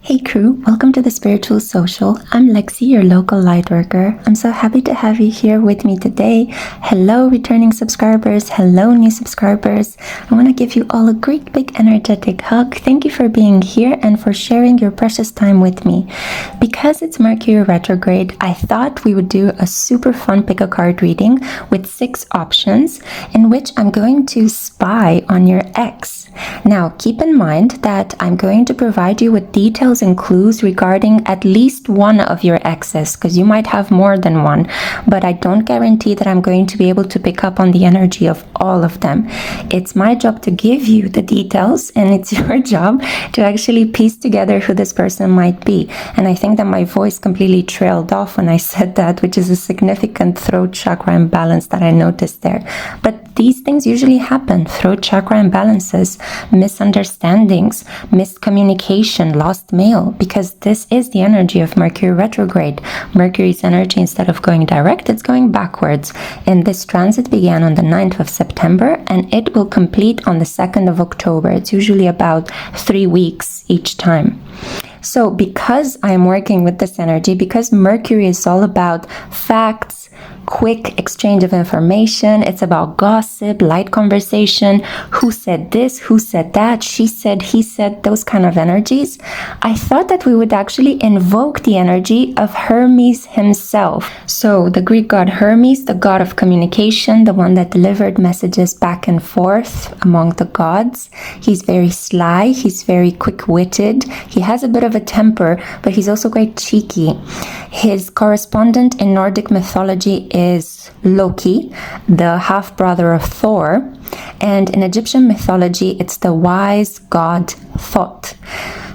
Hey crew, welcome to the Spiritual Social. I'm Lexi, your local light worker. I'm so happy to have you here with me today. Hello returning subscribers, hello new subscribers. I want to give you all a great big energetic hug. Thank you for being here and for sharing your precious time with me. Because it's Mercury retrograde, I thought we would do a super fun pick a card reading with 6 options in which I'm going to spy on your ex. Now keep in mind that I'm going to provide you with details and clues regarding at least one of your exes, because you might have more than one, but I don't guarantee that I'm going to be able to pick up on the energy of all of them. It's my job to give you the details, and it's your job to actually piece together who this person might be. And I think that my voice completely trailed off when I said that, which is a significant throat chakra imbalance that I noticed there. But these things usually happen: throat chakra imbalances, misunderstandings, miscommunication, lost mail, because this is the energy of Mercury retrograde. Mercury's energy, instead of going direct, it's going backwards. And this transit began on the 9th of September and it will complete on the 2nd of October. It's usually about 3 weeks each time. So because I'm working with this energy, because Mercury is all about facts, quick exchange of information, it's about gossip, light conversation, who said this, who said that, she said, he said, those kind of energies, I thought that we would actually invoke the energy of Hermes himself. So the Greek god Hermes, the god of communication, the one that delivered messages back and forth among the gods. He's very sly, he's very quick-witted, he has a bit of a temper, but he's also quite cheeky. His correspondent in Nordic mythology is Loki, the half-brother of Thor, and in Egyptian mythology it's the wise god Thoth.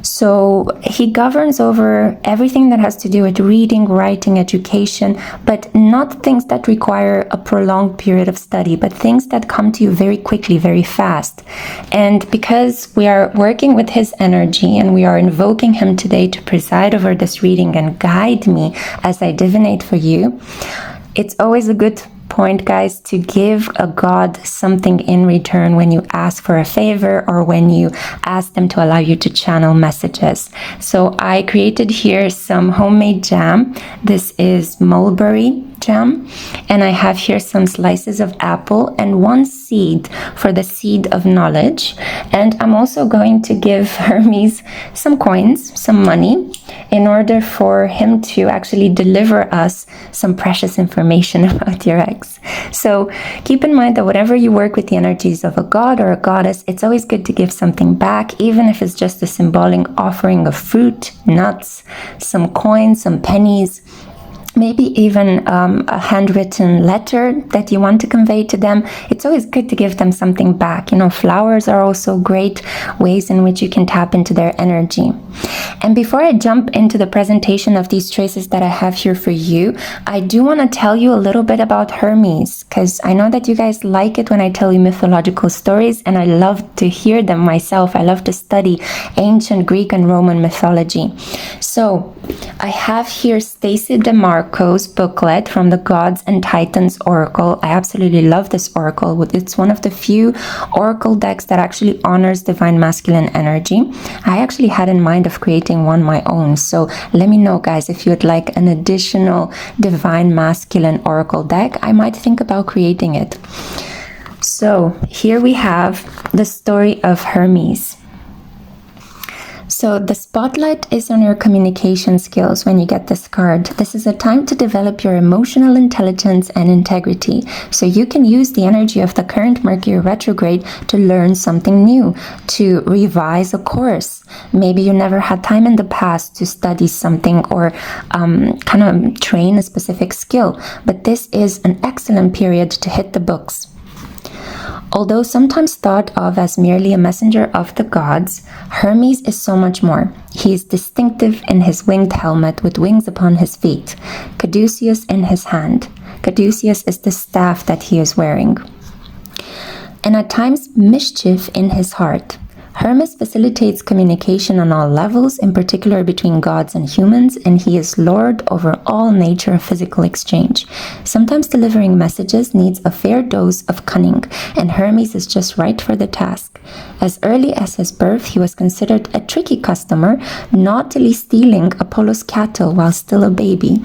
So he governs over everything that has to do with reading, writing, education, but not things that require a prolonged period of study, but things that come to you very quickly, very fast. And because we are working with his energy and we are invoking him today to preside over this reading and guide me as I divinate for you, it's always a good point, guys, to give a god something in return when you ask for a favor or when you ask them to allow you to channel messages. So I created here some homemade jam. This is mulberry jam, and I have here some slices of apple and 1 seed for the seed of knowledge. And I'm also going to give Hermes some coins, some money, in order for him to actually deliver us some precious information about your ex. So keep in mind that whatever you work with the energies of a god or a goddess, it's always good to give something back, even if it's just a symbolic offering of fruit, nuts, some coins, some pennies, maybe even a handwritten letter that you want to convey to them. It's always good to give them something back. You know, flowers are also great ways in which you can tap into their energy. And before I jump into the presentation of these traces that I have here for you, I do want to tell you a little bit about Hermes, because I know that you guys like it when I tell you mythological stories, and I love to hear them myself. I love to study ancient Greek and Roman mythology. So I have here Stacy DeMarco's booklet from the Gods and Titans Oracle. I absolutely love this oracle. It's one of the few oracle decks that actually honors divine masculine energy. I actually had in mind of creating one my own. So let me know, guys, if you'd like an additional divine masculine oracle deck. I might think about creating it. So here we have the story of Hermes. So the spotlight is on your communication skills when you get this card. This is a time to develop your emotional intelligence and integrity. So you can use the energy of the current Mercury retrograde to learn something new, to revise a course. Maybe you never had time in the past to study something or kind of train a specific skill. But this is an excellent period to hit the books. Although sometimes thought of as merely a messenger of the gods, Hermes is so much more. He is distinctive in his winged helmet with wings upon his feet, caduceus in his hand. Caduceus is the staff that he is wearing. And at times mischief in his heart. Hermes facilitates communication on all levels, in particular between gods and humans, and he is lord over all nature of physical exchange. Sometimes delivering messages needs a fair dose of cunning, and Hermes is just right for the task. As early as his birth, he was considered a tricky customer, naughtily stealing Apollo's cattle while still a baby.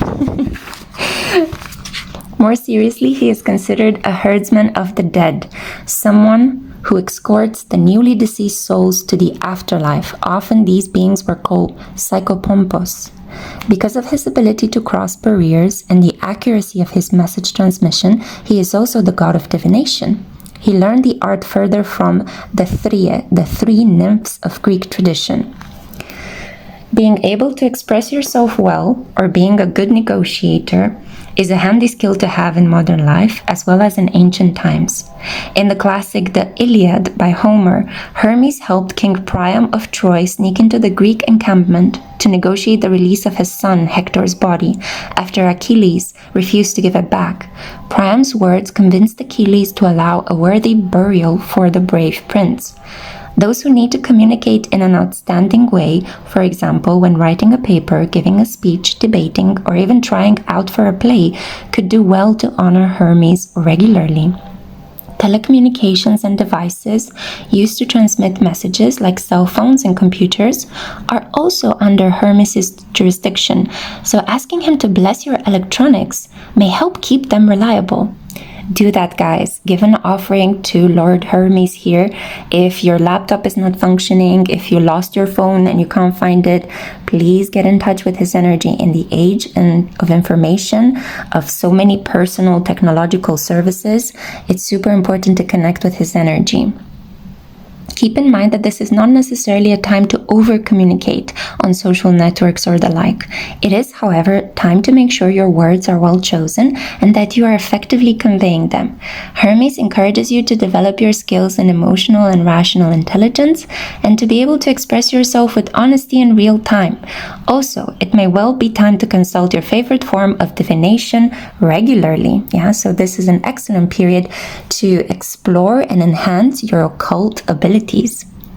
More seriously, he is considered a herdsman of the dead, someone who escorts the newly deceased souls to the afterlife. Often these beings were called psychopompos. Because of his ability to cross barriers and the accuracy of his message transmission, he is also the god of divination. He learned the art further from the three nymphs of Greek tradition. Being able to express yourself well, or being a good negotiator, is a handy skill to have in modern life as well as in ancient times. In the classic The Iliad by Homer, Hermes helped King Priam of Troy sneak into the Greek encampment to negotiate the release of his son Hector's body after Achilles refused to give it back. Priam's words convinced Achilles to allow a worthy burial for the brave prince. Those who need to communicate in an outstanding way, for example, when writing a paper, giving a speech, debating, or even trying out for a play, could do well to honor Hermes regularly. Telecommunications and devices used to transmit messages like cell phones and computers are also under Hermes' jurisdiction, so asking him to bless your electronics may help keep them reliable. Do that, guys. Give an offering to Lord Hermes here. If your laptop is not functioning, if you lost your phone and you can't find it, please get in touch with his energy. In the age of information, of so many personal technological services, it's super important to connect with his energy. Keep in mind that this is not necessarily a time to over-communicate on social networks or the like. It is, however, time to make sure your words are well chosen and that you are effectively conveying them. Hermes encourages you to develop your skills in emotional and rational intelligence and to be able to express yourself with honesty in real time. Also, it may well be time to consult your favorite form of divination regularly. So this is an excellent period to explore and enhance your occult abilities.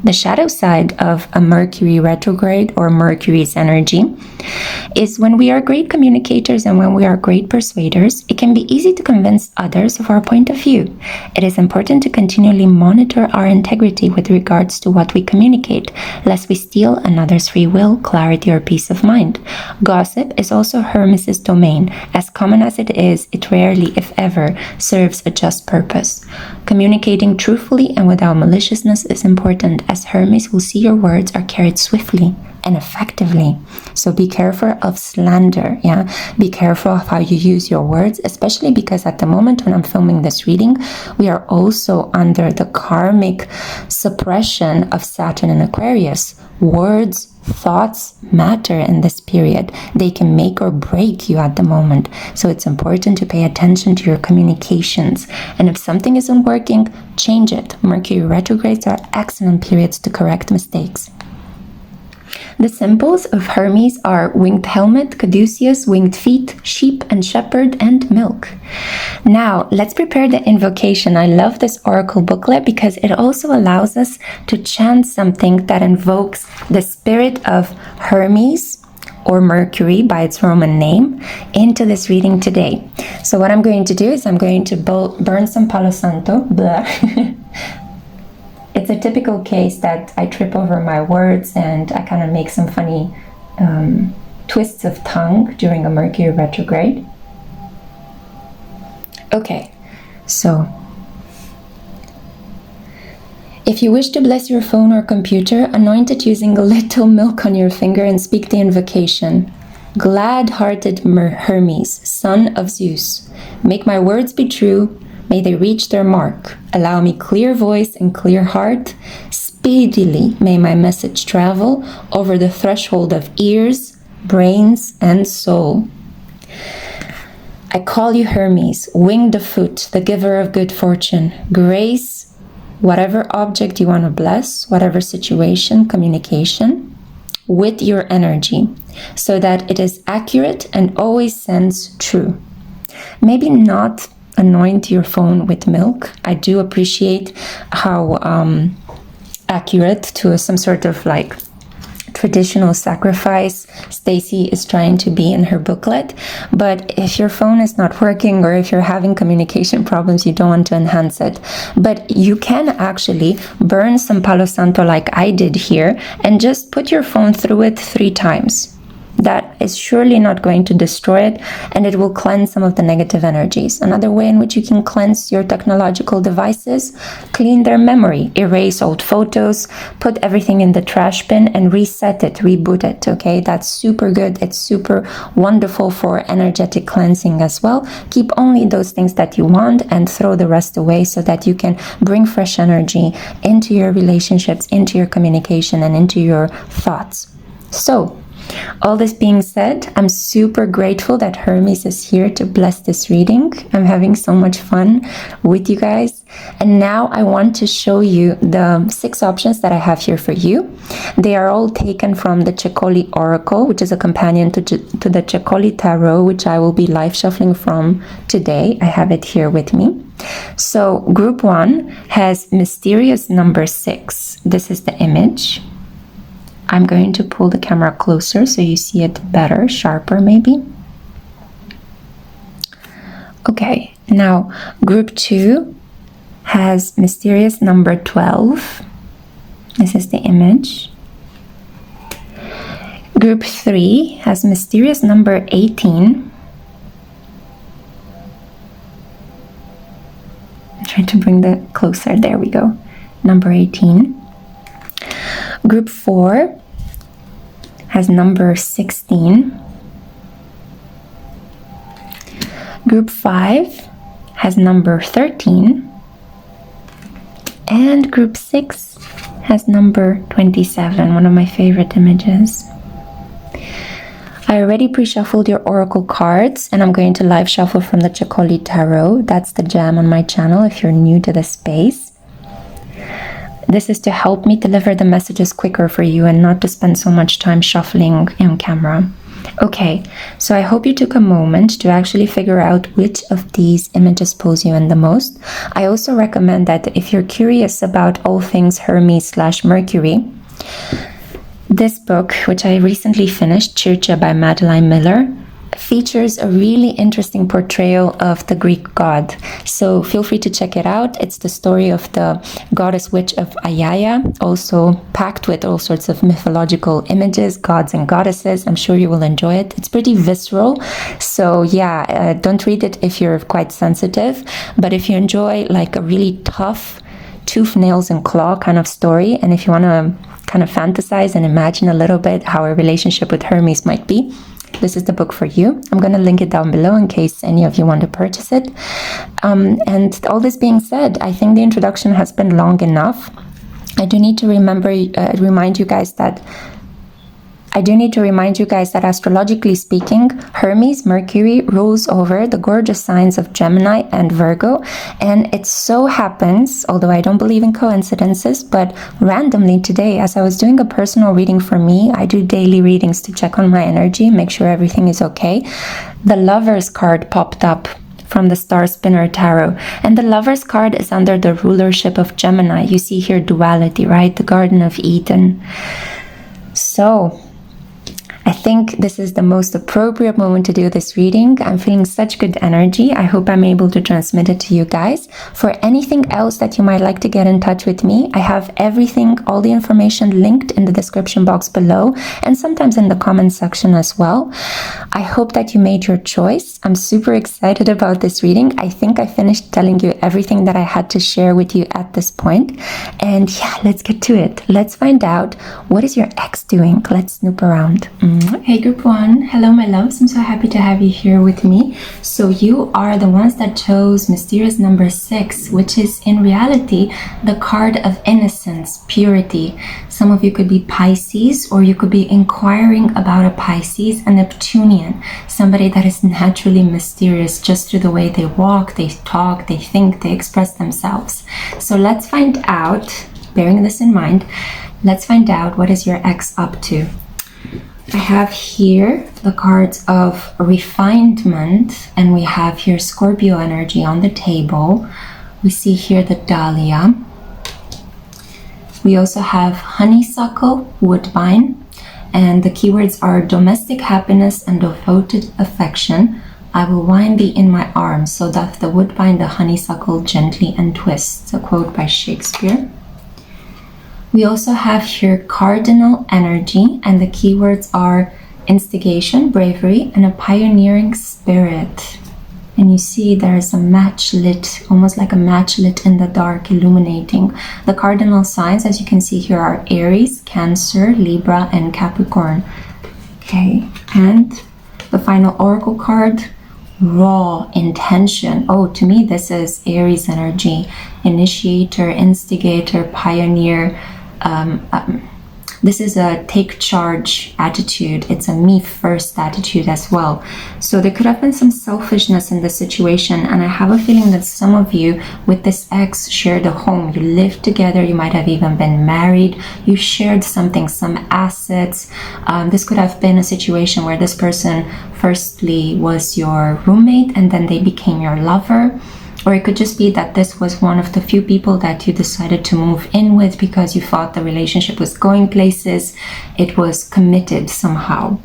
The shadow side of a Mercury retrograde or Mercury's energy is when we are great communicators and when we are great persuaders, it can be easy to convince others of our point of view. It is important to continually monitor our integrity with regards to what we communicate, lest we steal another's free will, clarity, or peace of mind. Gossip is also Hermes' domain. As common as it is, it rarely, if ever, serves a just purpose. Communicating truthfully and without maliciousness is important, as Hermes will see your words are carried swiftly and effectively. So be careful of slander, Be careful of how you use your words, especially because at the moment when I'm filming this reading, we are also under the karmic suppression of Saturn and Aquarius. Words, thoughts matter in this period. They can make or break you at the moment. So it's important to pay attention to your communications. And if something isn't working, change it. Mercury retrogrades are excellent periods to correct mistakes. The symbols of Hermes are winged helmet, caduceus, winged feet, sheep and shepherd, and milk. Now, let's prepare the invocation. I love this oracle booklet because it also allows us to chant something that invokes the spirit of Hermes, or Mercury by its Roman name, into this reading today. So what I'm going to do is I'm going to burn some Palo Santo. It's a typical case that I trip over my words and I kind of make some funny twists of tongue during a Mercury retrograde. Okay, so if you wish to bless your phone or computer, anoint it using a little milk on your finger and speak the invocation. Glad-hearted Hermes, son of Zeus, make my words be true. May they reach their mark. Allow me clear voice and clear heart. Speedily may my message travel over the threshold of ears, brains, and soul. I call you Hermes, winged of foot, the giver of good fortune. Grace whatever object you want to bless, whatever situation, communication, with your energy, so that it is accurate and always sends true. Maybe not anoint your phone with milk. I do appreciate how accurate to some sort of like traditional sacrifice Stacy is trying to be in her booklet. But if your phone is not working, or if you're having communication problems, you don't want to enhance it. But you can actually burn some Palo Santo like I did here and just put your phone through it 3 times. That is surely not going to destroy it, and it will cleanse some of the negative energies. Another way in which you can cleanse your technological devices: clean their memory, erase old photos, put everything in the trash bin and reset it, reboot it, okay? That's super good. It's super wonderful for energetic cleansing as well. Keep only those things that you want and throw the rest away, so that you can bring fresh energy into your relationships, into your communication, and into your thoughts. So, all this being said, I'm super grateful that Hermes is here to bless this reading. I'm having so much fun with you guys. And now I want to show you the 6 options that I have here for you. They are all taken from the Cecoli Oracle, which is a companion to the Cecoli Tarot, which I will be live shuffling from today. I have it here with me. So group 1 has mysterious number 6. This is the image. I'm going to pull the camera closer so you see it better, sharper maybe. Okay, now group 2 has mysterious number 12. This is the image. Group 3 has mysterious number 18. I'm trying to bring that closer. There we go. Number 18. Group 4 has number 16. Group 5 has number 13. And group 6 has number 27, one of my favorite images. I already pre-shuffled your oracle cards, and I'm going to live shuffle from the Cecoli Tarot. That's the jam on my channel if you're new to the space. This is to help me deliver the messages quicker for you and not to spend so much time shuffling on camera. Okay, so I hope you took a moment to actually figure out which of these images pulls you in the most. I also recommend that if you're curious about all things Hermes/Mercury, this book, which I recently finished, Circe by Madeline Miller, features a really interesting portrayal of the Greek god. So feel free to check it out. It's the story of the goddess witch of Aiaia, also packed with all sorts of mythological images, gods and goddesses. I'm sure you will enjoy it. It's pretty visceral. So yeah, don't read it if you're quite sensitive. But if you enjoy like a really tough tooth, nails and claw kind of story, and if you want to kind of fantasize and imagine a little bit how a relationship with Hermes might be, this is the book for you. I'm going to link it down below in case any of you want to purchase it. And all this being said, I think the introduction has been long enough. I do need to remind you guys that astrologically speaking, Hermes, Mercury, rules over the gorgeous signs of Gemini and Virgo. And it so happens, although I don't believe in coincidences, but randomly today, as I was doing a personal reading for me, I do daily readings to check on my energy, make sure everything is okay. The Lovers card popped up from the Star Spinner Tarot. And the Lovers card is under the rulership of Gemini. You see here duality, right? The Garden of Eden. So I think this is the most appropriate moment to do this reading. I'm feeling such good energy. I hope I'm able to transmit it to you guys. For anything else that you might like to get in touch with me, I have everything, all the information linked in the description box below and sometimes in the comment section as well. I hope that you made your choice. I'm super excited about this reading. I think I finished telling you everything that I had to share with you at this point. And yeah, let's get to it. Let's find out, what is your ex doing? Let's snoop around. Hey group 1, hello my loves. I'm so happy to have you here with me. So you are the ones that chose mysterious number 6, which is in reality the card of innocence, purity. Some of you could be Pisces, or you could be inquiring about a Pisces, a Neptunian, somebody that is naturally mysterious just through the way they walk, they talk, they think, they express themselves. So let's find out, bearing this in mind, let's find out what is your ex up to. I have here the cards of refinement, and we have here Scorpio energy on the table. We see here the Dahlia. We also have honeysuckle, woodbine, and the keywords are domestic happiness and devoted affection. I will wind thee in my arms, so doth the woodbine the honeysuckle gently and twist. A quote by Shakespeare. We also have here cardinal energy, and the keywords are instigation, bravery, and a pioneering spirit. And you see there's a match lit, almost like a match lit in the dark, illuminating. The cardinal signs, as you can see here, are Aries, Cancer, Libra, and Capricorn. Okay, and the final oracle card, raw intention. Oh, to me, this is Aries energy, initiator, instigator, pioneer. This is a take charge attitude. It's a me first attitude as well. So there could have been some selfishness in this situation, and I have a feeling that some of you with this ex shared a home. You lived together, you might have even been married, you shared something, some assets. This could have been a situation where this person firstly was your roommate and then they became your lover. Or it could just be that this was one of the few people that you decided to move in with because you thought the relationship was going places. It was committed somehow.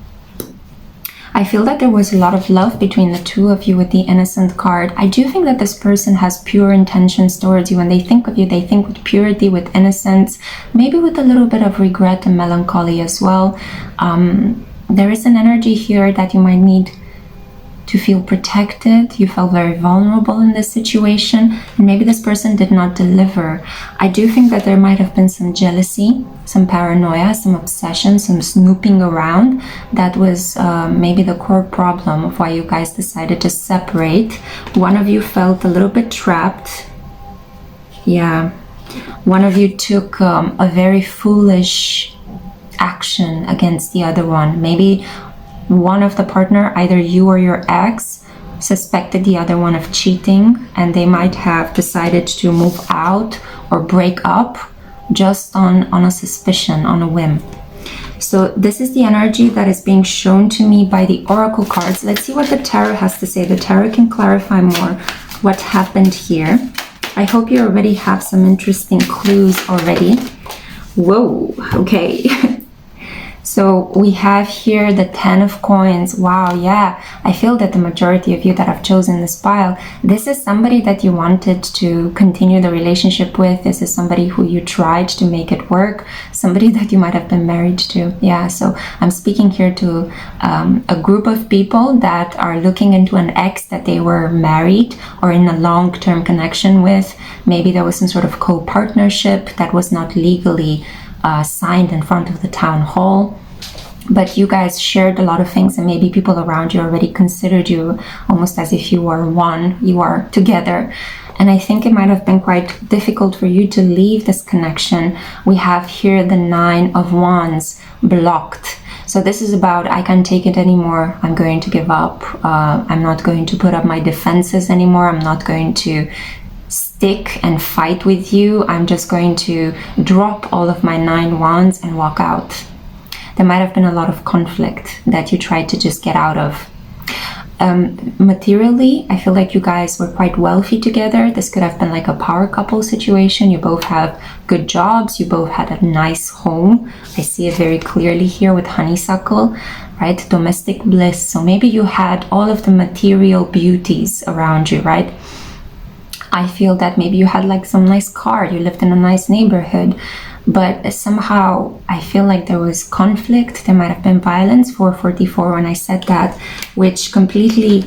I feel that there was a lot of love between the two of you with the Innocent card. I do think that this person has pure intentions towards you. When they think of you, they think with purity, with innocence, maybe with a little bit of regret and melancholy as well. There is an energy here that you might need to feel protected. You felt very vulnerable in this situation, and maybe this person did not deliver. I do think that there might have been some jealousy, some paranoia, some obsession, some snooping around. That was maybe the core problem of why you guys decided to separate. One of you felt a little bit trapped. Yeah, one of you took a very foolish action against the other one. Maybe one of the partner, either you or your ex, suspected the other one of cheating, and they might have decided to move out or break up just on a suspicion, on a whim. So this is the energy that is being shown to me by the oracle cards. Let's see what the tarot has to say. The tarot can clarify more what happened here. I hope you already have some interesting clues already. Whoa, okay. So we have here the 10 of coins. Wow, yeah. I feel that the majority of you that have chosen this pile, this is somebody that you wanted to continue the relationship with. This is somebody who you tried to make it work. Somebody that you might have been married to. Yeah, so I'm speaking here to a group of people that are looking into an ex that they were married or in a long-term connection with. Maybe there was some sort of co-partnership that was not legally signed in front of the town hall, but you guys shared a lot of things, and maybe people around you already considered you almost as if you were one, you are together. And I think it might have been quite difficult for you to leave this connection. We have here the 9 of Wands, blocked. So this is about, I can't take it anymore, I'm going to give up, I'm not going to put up my defenses anymore, I'm not going to stick and fight with you, I'm just going to drop all of my 9 wands and walk out. There might have been a lot of conflict that you tried to just get out of. Materially, I feel like you guys were quite wealthy together. This could have been like a power couple situation. You both have good jobs, you both had a nice home. I see it very clearly here with honeysuckle, right? Domestic bliss. So maybe you had all of the material beauties around you, right? I feel that maybe you had like some nice car, you lived in a nice neighborhood, but somehow I feel like there was conflict. There might have been violence, 444 when I said that, which completely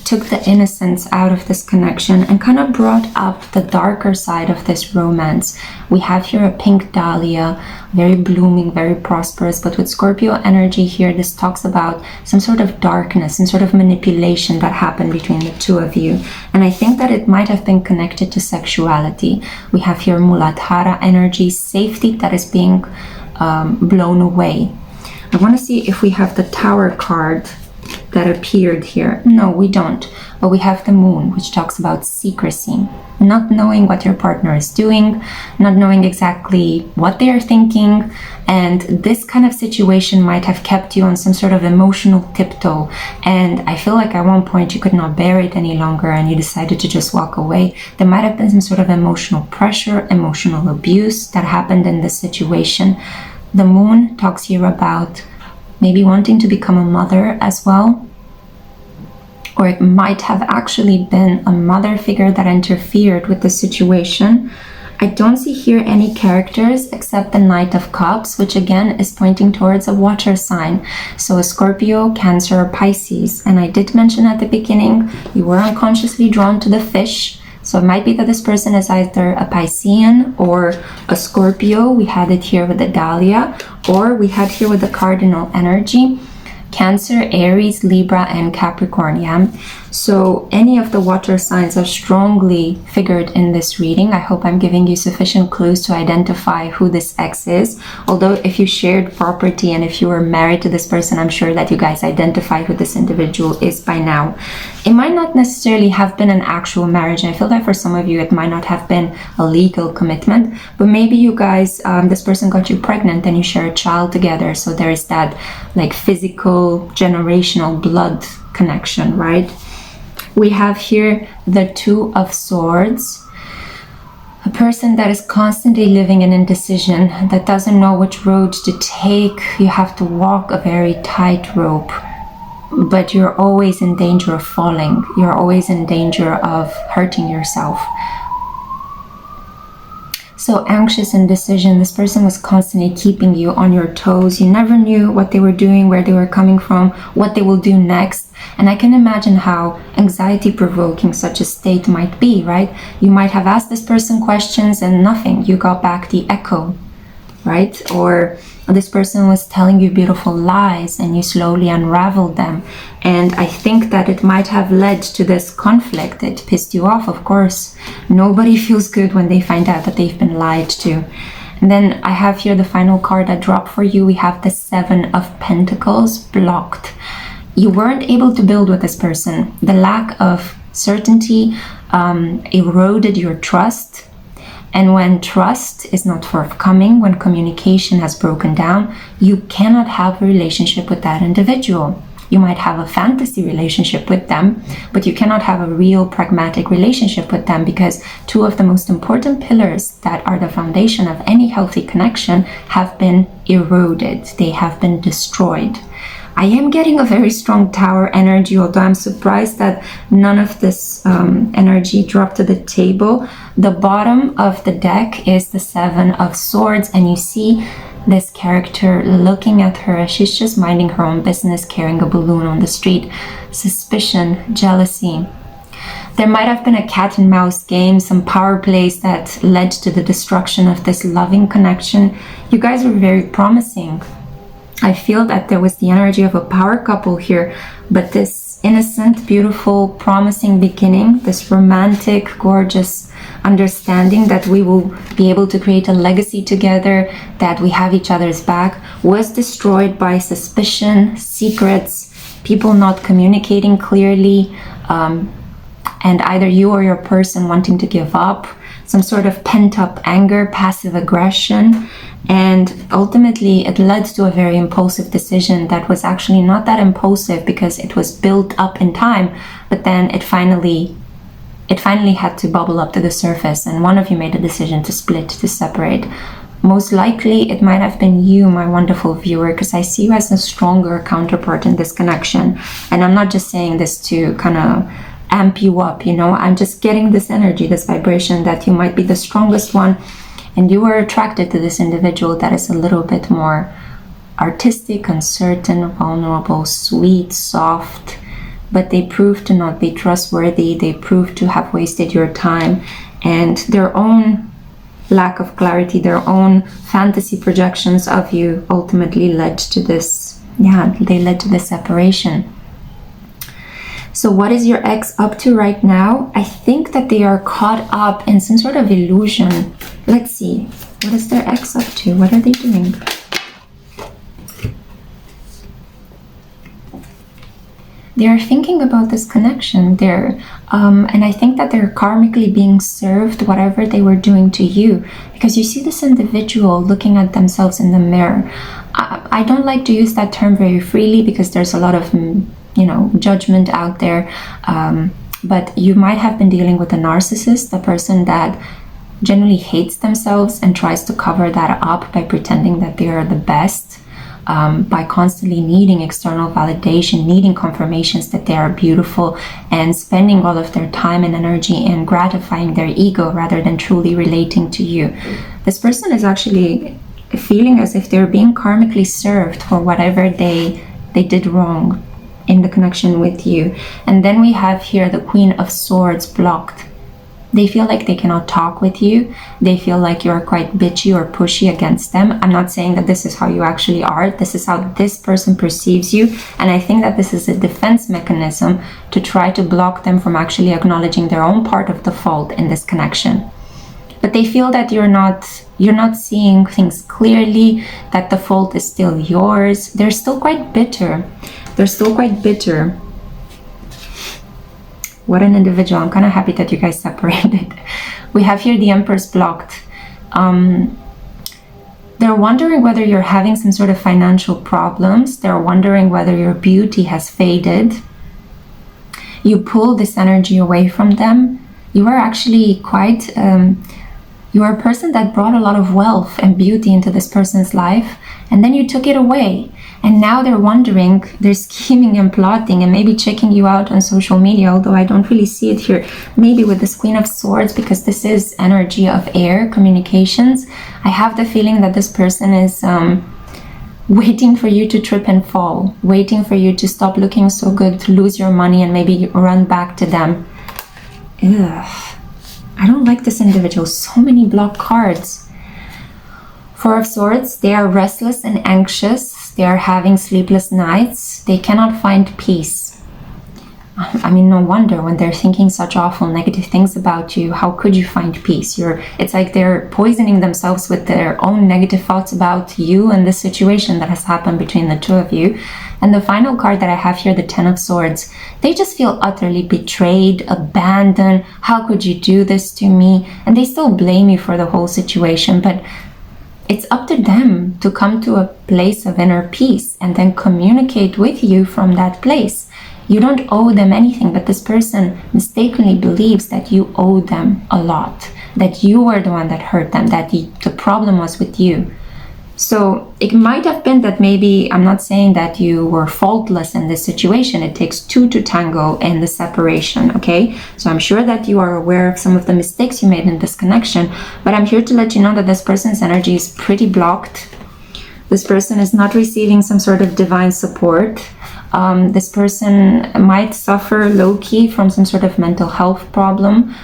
took the innocence out of this connection and kind of brought up the darker side of this romance. We have here a pink dahlia, very blooming, very prosperous, but with Scorpio energy here, this talks about some sort of darkness, some sort of manipulation that happened between the two of you. And I think that it might have been connected to sexuality. We have here Muladhara energy, safety that is being blown away. I want to see if we have the Tower card that appeared here. No, we don't. But we have the moon, which talks about secrecy, not knowing what your partner is doing, not knowing exactly what they are thinking. And this kind of situation might have kept you on some sort of emotional tiptoe. And I feel like at one point you could not bear it any longer and you decided to just walk away. There might have been some sort of emotional pressure, emotional abuse that happened in this situation. The moon talks here about maybe wanting to become a mother as well. Or it might have actually been a mother figure that interfered with the situation. I don't see here any characters except the Knight of Cups, which again is pointing towards a water sign. So a Scorpio, Cancer, or Pisces. And I did mention at the beginning, you were unconsciously drawn to the fish. So it might be that this person is either a Piscean or a Scorpio. We had it here with the Dahlia, or we had here with the cardinal energy. Cancer, Aries, Libra, and Capricorn, yeah? So any of the water signs are strongly figured in this reading. I hope I'm giving you sufficient clues to identify who this ex is. Although if you shared property and if you were married to this person, I'm sure that you guys identify who this individual is by now. It might not necessarily have been an actual marriage. I feel that for some of you, it might not have been a legal commitment, but maybe you guys, this person got you pregnant and you share a child together. So there is that like physical, generational blood connection, right? We have here the Two of Swords, a person that is constantly living in indecision, that doesn't know which road to take. You have to walk a very tight rope, but you're always in danger of falling. You're always in danger of hurting yourself. So anxious indecision, this person was constantly keeping you on your toes. You never knew what they were doing, where they were coming from, what they will do next. And I can imagine how anxiety-provoking such a state might be, right? You might have asked this person questions and nothing. You got back the echo, right? Or this person was telling you beautiful lies and you slowly unraveled them. And I think that it might have led to this conflict. It pissed you off, of course. Nobody feels good when they find out that they've been lied to. And then I have here the final card I dropped for you. We have the Seven of Pentacles, blocked. You weren't able to build with this person. The lack of certainty eroded your trust. And when trust is not forthcoming, when communication has broken down, you cannot have a relationship with that individual. You might have a fantasy relationship with them, but you cannot have a real pragmatic relationship with them because two of the most important pillars that are the foundation of any healthy connection have been eroded. They have been destroyed. I am getting a very strong Tower energy, although I'm surprised that none of this energy dropped to the table. The bottom of the deck is the Seven of Swords, and you see this character looking at her as she's just minding her own business, carrying a balloon on the street. Suspicion, jealousy. There might have been a cat and mouse game, some power plays that led to the destruction of this loving connection. You guys were very promising. I feel that there was the energy of a power couple here, but this innocent, beautiful, promising beginning, this romantic, gorgeous understanding that we will be able to create a legacy together, that we have each other's back, was destroyed by suspicion, secrets, people not communicating clearly, and either you or your person wanting to give up, some sort of pent-up anger, passive aggression. And ultimately it led to a very impulsive decision that was actually not that impulsive because it was built up in time, but then it finally had to bubble up to the surface, and one of you made a decision to split, to separate. Most likely it might have been you, my wonderful viewer, because I see you as a stronger counterpart in this connection. And I'm not just saying this to kind of amp you up, you know, I'm just getting this energy, this vibration that you might be the strongest one. And you were attracted to this individual that is a little bit more artistic, uncertain, vulnerable, sweet, soft, but they proved to not be trustworthy. They proved to have wasted your time, and their own lack of clarity, their own fantasy projections of you ultimately led to this, they led to this separation. So what is your ex up to right now? I think that they are caught up in some sort of illusion. Let's see. What is their ex up to? What are they doing? they're thinking about this connection. And I think that they're karmically being served whatever they were doing to you, because you see this individual looking at themselves in the mirror. I don't like to use that term very freely because there's a lot of, judgment out there. But you might have been dealing with a narcissist, a person that generally hates themselves and tries to cover that up by pretending that they are the best. By constantly needing external validation, needing confirmations that they are beautiful, and spending all of their time and energy in gratifying their ego rather than truly relating to you. This person is actually feeling as if they're being karmically served for whatever they did wrong in the connection with you. And then we have here the Queen of Swords blocked. They feel like they cannot talk with you. They feel like you're quite bitchy or pushy against them. I'm not saying that this is how you actually are. This is how this person perceives you. And I think that this is a defense mechanism to try to block them from actually acknowledging their own part of the fault in this connection. But they feel that you're not seeing things clearly, that the fault is still yours. They're still quite bitter. What an individual. I'm kind of happy that you guys separated. We have here the Empress blocked. They're wondering whether you're having some sort of financial problems. They're wondering whether your beauty has faded. You pull this energy away from them. You are actually quite... you are a person that brought a lot of wealth and beauty into this person's life, and then you took it away. And now they're wondering, they're scheming and plotting and maybe checking you out on social media, although I don't really see it here. Maybe with this Queen of Swords, because this is energy of air, communications. I have the feeling that this person is waiting for you to trip and fall, waiting for you to stop looking so good, to lose your money and maybe run back to them. Ugh. I don't like this individual. So many block cards. Four of Swords, they are restless and anxious. They are having sleepless nights. They cannot find peace. I mean, no wonder when they're thinking such awful negative things about you. How could you find peace? It's like they're poisoning themselves with their own negative thoughts about you and the situation that has happened between the two of you. And the final card that I have here, the Ten of Swords, they just feel utterly betrayed, abandoned. How could you do this to me? And they still blame you for the whole situation, but it's up to them to come to a place of inner peace and then communicate with you from that place. You don't owe them anything, but this person mistakenly believes that you owe them a lot, that you were the one that hurt them, that the problem was with you. So it might have been that maybe, I'm not saying that you were faultless in this situation. It takes two to tango in the separation, okay? So I'm sure that you are aware of some of the mistakes you made in this connection, but I'm here to let you know that this person's energy is pretty blocked. This person is not receiving some sort of divine support. This person might suffer low-key from some sort of mental health problem,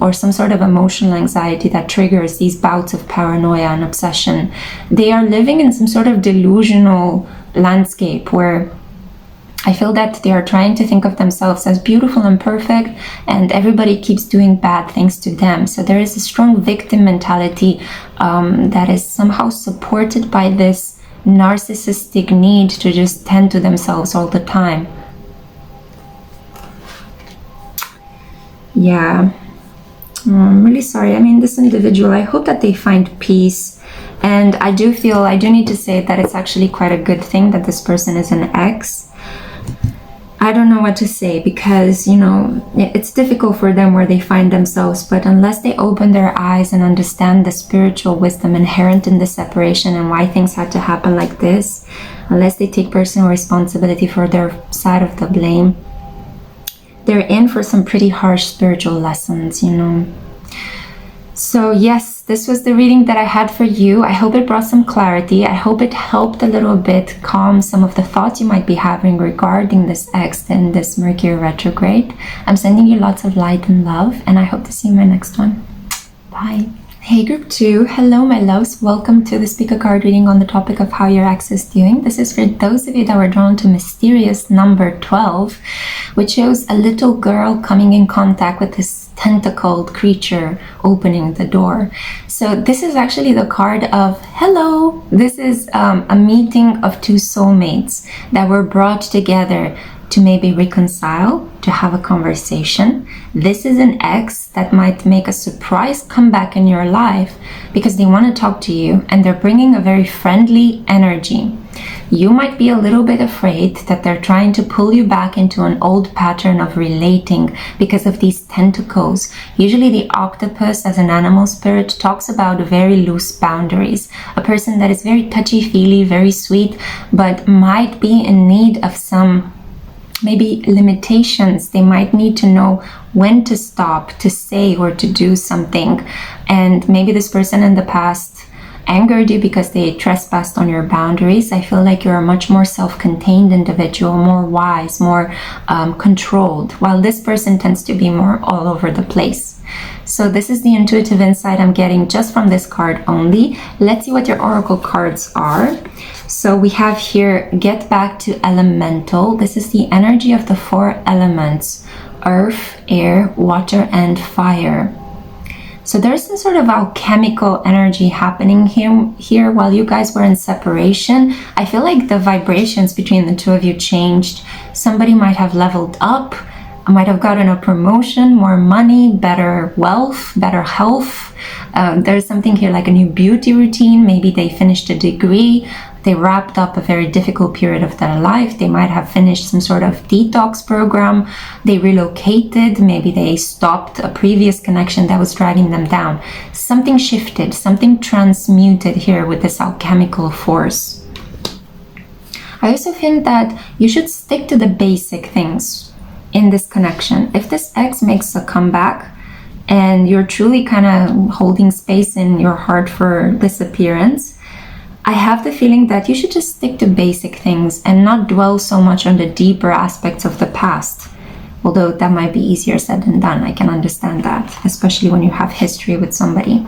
or some sort of emotional anxiety that triggers these bouts of paranoia and obsession. They are living in some sort of delusional landscape where I feel that they are trying to think of themselves as beautiful and perfect, and everybody keeps doing bad things to them. So there is a strong victim mentality that is somehow supported by this narcissistic need to just tend to themselves all the time. Yeah. I'm really sorry. I mean, this individual, I hope that they find peace. And I do need to say that it's actually quite a good thing that this person is an ex. I don't know what to say because, it's difficult for them where they find themselves. But unless they open their eyes and understand the spiritual wisdom inherent in the separation and why things had to happen like this, unless they take personal responsibility for their side of the blame, they're in for some pretty harsh spiritual lessons, So yes, this was the reading that I had for you. I hope it brought some clarity. I hope it helped a little bit calm some of the thoughts you might be having regarding this ex and this Mercury retrograde. I'm sending you lots of light and love, and I hope to see you in my next one. Bye. Hey group 2, hello my loves, welcome to this pickacard reading on the topic of how your ex is doing. This is for those of you that were drawn to mysterious number 12, which shows a little girl coming in contact with this tentacled creature opening the door. So this is actually the card of hello. This is a meeting of two soulmates that were brought together to maybe reconcile, to have a conversation. This is an ex that might make a surprise comeback in your life because they want to talk to you and they're bringing a very friendly energy. You might be a little bit afraid that they're trying to pull you back into an old pattern of relating because of these tentacles. Usually the octopus as an animal spirit talks about very loose boundaries. A person that is very touchy-feely, very sweet, but might be in need of some maybe limitations. They might need to know when to stop, to say or to do something. And maybe this person in the past angered you because they trespassed on your boundaries. I feel like you're a much more self-contained individual, more wise, more controlled, while this person tends to be more all over the place. So this is the intuitive insight I'm getting just from this card only. Let's see what your oracle cards are. So we have here, get back to elemental. This is the energy of the four elements: earth, air, water, and fire. So there's some sort of alchemical energy happening here while you guys were in separation. I feel like the vibrations between the two of you changed. Somebody might have leveled up, might have gotten a promotion, more money, better wealth, better health. There's something here like a new beauty routine. Maybe they finished a degree. They wrapped up a very difficult period of their life. They might have finished some sort of detox program. They relocated. Maybe they stopped a previous connection that was driving them down. Something shifted, something transmuted here with this alchemical force. I also think that you should stick to the basic things in this connection. If this ex makes a comeback and you're truly kind of holding space in your heart for disappearance, I have the feeling that you should just stick to basic things and not dwell so much on the deeper aspects of the past. Although that might be easier said than done. I can understand that, especially when you have history with somebody.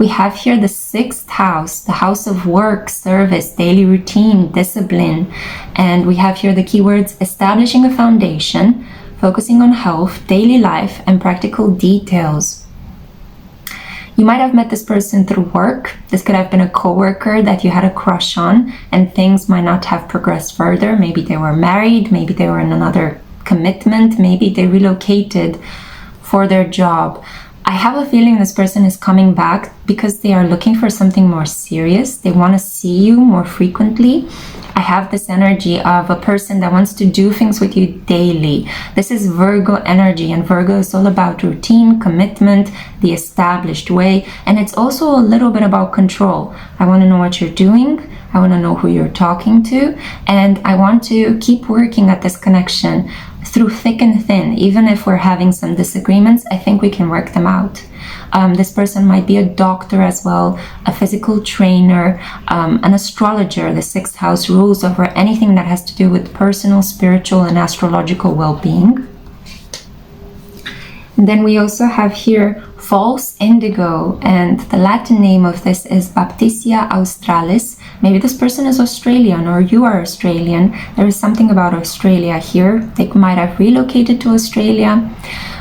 We have here the 6th house, the house of work, service, daily routine, discipline. And we have here the keywords establishing a foundation, focusing on health, daily life, and practical details. You might have met this person through work. This could have been a coworker that you had a crush on and things might not have progressed further. Maybe they were married, maybe they were in another commitment, maybe they relocated for their job. I have a feeling this person is coming back because they are looking for something more serious. They want to see you more frequently. I have this energy of a person that wants to do things with you daily. This is Virgo energy, and Virgo is all about routine, commitment, the established way, and it's also a little bit about control. I want to know what you're doing. I want to know who you're talking to, and I want to keep working at this connection through thick and thin. Even if we're having some disagreements, I think we can work them out. This person might be a doctor as well, a physical trainer, an astrologer. The 6th house rules over anything that has to do with personal, spiritual, and astrological well-being. And then we also have here false indigo, and the Latin name of this is Baptisia australis. Maybe this person is Australian or you are Australian. There is something about Australia here. They might have relocated to Australia.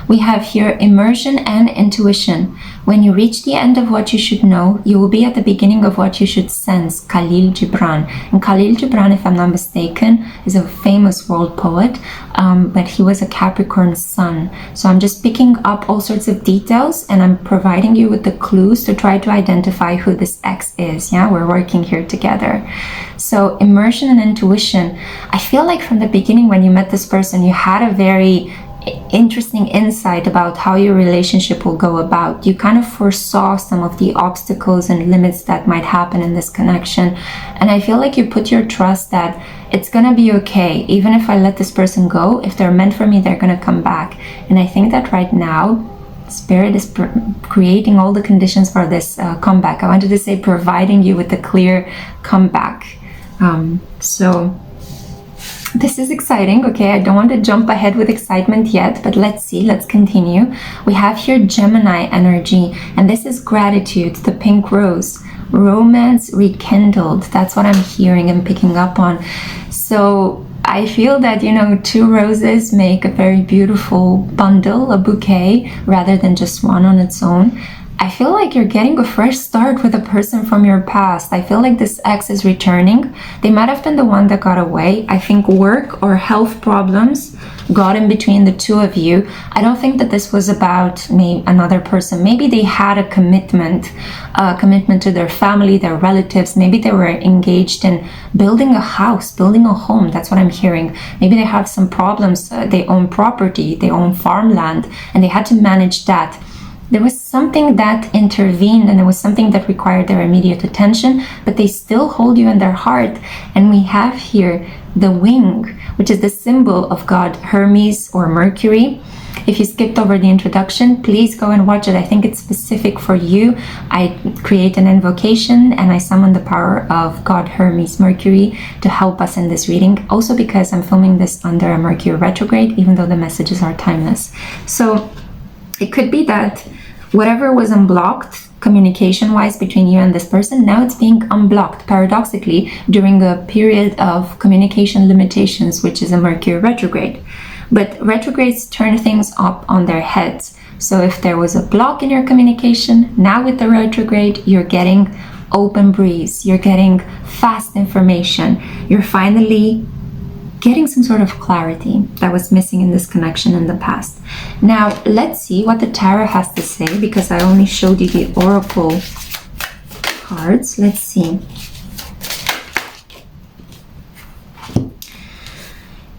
We have here immersion and intuition. When you reach the end of what you should know, you will be at the beginning of what you should sense. Khalil Gibran. And Khalil Gibran, if I'm not mistaken, is a famous world poet, but he was a Capricorn sun. So I'm just picking up all sorts of details and I'm providing you with the clues to try to identify who this ex is. Yeah, we're working here together. So immersion and intuition. I feel like from the beginning when you met this person, you had a very interesting insight about how your relationship will go about. You kind of foresaw some of the obstacles and limits that might happen in this connection, and I feel like you put your trust that it's gonna be okay. Even if I let this person go, if they're meant for me, they're gonna come back. And I think that right now Spirit is creating all the conditions for this comeback. I wanted to say providing you with a clear comeback. So this is exciting. Okay, I don't want to jump ahead with excitement yet, but let's see, let's continue. We have here Gemini energy, and this is gratitude, the pink rose, romance rekindled. That's what I'm hearing and picking up on. So I feel that, you know, two roses make a very beautiful bundle, a bouquet, rather than just one on its own. I feel like you're getting a fresh start with a person from your past. I feel like this ex is returning. They might have been the one that got away. I think work or health problems got in between the two of you. I don't think that this was about another person. Maybe they had a commitment to their family, their relatives. Maybe they were engaged in building a house, building a home. That's what I'm hearing. Maybe they have some problems. They own property, they own farmland, and they had to manage that. There was something that intervened, and there was something that required their immediate attention, but they still hold you in their heart. And we have here the wing, which is the symbol of God Hermes or Mercury. If you skipped over the introduction, please go and watch it. I think it's specific for you. I create an invocation and I summon the power of God Hermes Mercury to help us in this reading. Also because I'm filming this under a Mercury retrograde, even though the messages are timeless. So it could be that whatever was unblocked communication-wise between you and this person, now it's being unblocked, paradoxically, during a period of communication limitations, which is a Mercury retrograde. But retrogrades turn things up on their heads. So if there was a block in your communication, now with the retrograde, you're getting open breeze, you're getting fast information, you're finally getting some sort of clarity that was missing in this connection in the past. Now, let's see what the tarot has to say, because I only showed you the oracle cards. Let's see.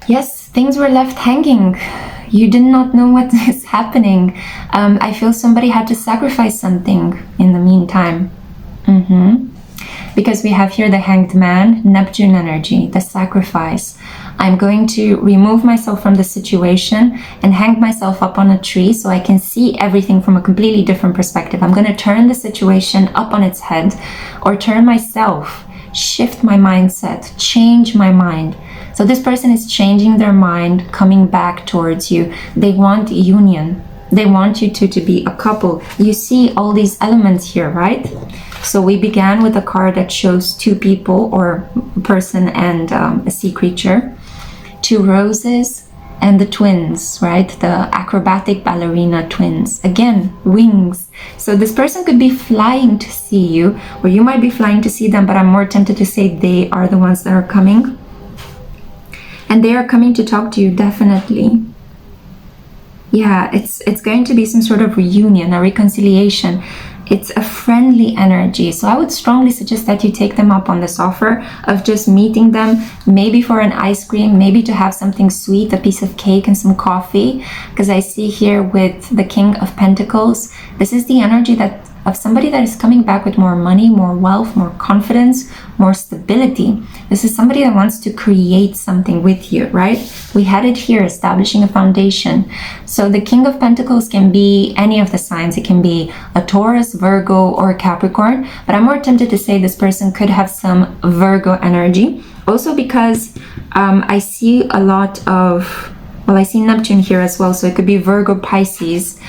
Yes, things were left hanging. You did not know what is happening. I feel somebody had to sacrifice something in the meantime. Because we have here the Hanged Man, Neptune energy, the sacrifice. I'm going to remove myself from the situation and hang myself up on a tree so I can see everything from a completely different perspective. I'm going to turn the situation up on its head, or turn myself, shift my mindset, change my mind. So this person is changing their mind, coming back towards you. They want union. They want you to be a couple. You see all these elements here, right? So we began with a card that shows two people, or a person and a sea creature, two roses, and the twins, right? The acrobatic ballerina twins. Again, wings. So this person could be flying to see you, or you might be flying to see them, but I'm more tempted to say they are the ones that are coming. And they are coming to talk to you, definitely. Yeah, it's going to be some sort of reunion, a reconciliation. It's a friendly energy. So I would strongly suggest that you take them up on this offer of just meeting them, maybe for an ice cream, maybe to have something sweet, a piece of cake and some coffee. Because I see here with the King of Pentacles, this is the energy that of somebody that is coming back with more money, more wealth, more confidence, more stability. This is somebody that wants to create something with you, right? We had it here, establishing a foundation. So the King of Pentacles can be any of the signs. It can be a Taurus, Virgo, or Capricorn. But I'm more tempted to say this person could have some Virgo energy. Also because I see a lot of, well, I see Neptune here as well. So it could be Virgo, Pisces.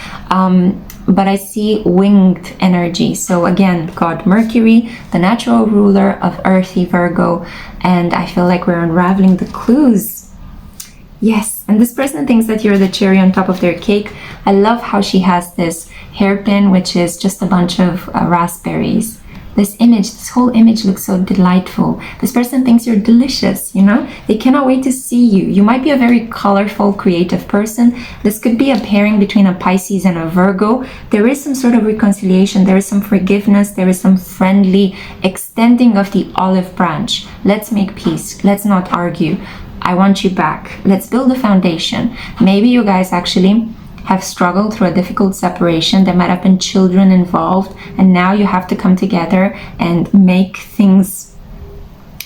But I see winged energy. So again, God Mercury, the natural ruler of earthy Virgo. And I feel like we're unraveling the clues. Yes, and this person thinks that you're the cherry on top of their cake. I love how she has this hairpin, which is just a bunch of raspberries. This image, this whole image looks so delightful. This person thinks you're delicious, you know? They cannot wait to see you. You might be a very colorful, creative person. This could be a pairing between a Pisces and a Virgo. There is some sort of reconciliation. There is some forgiveness. There is some friendly extending of the olive branch. Let's make peace. Let's not argue. I want you back. Let's build a foundation. Maybe you guys actually have struggled through a difficult separation. There might have been children involved, and now you have to come together and make things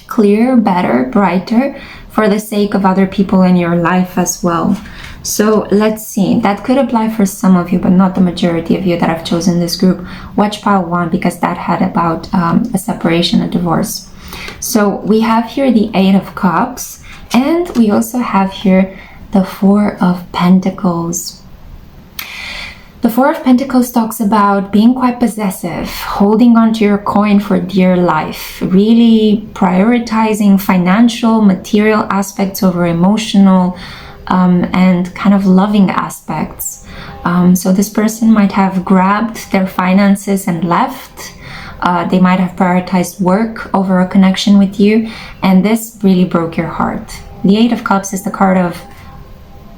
clearer, better, brighter, for the sake of other people in your life as well. So let's see. That could apply for some of you, but not the majority of you that have chosen this group. Watch pile 1, because that had about a separation, a divorce. So we have here the 8 of Cups, and we also have here the 4 of Pentacles. The Four of Pentacles talks about being quite possessive, holding onto your coin for dear life, really prioritizing financial, material aspects over emotional and kind of loving aspects. So this person might have grabbed their finances and left. They might have prioritized work over a connection with you, and this really broke your heart. The Eight of Cups is the card of,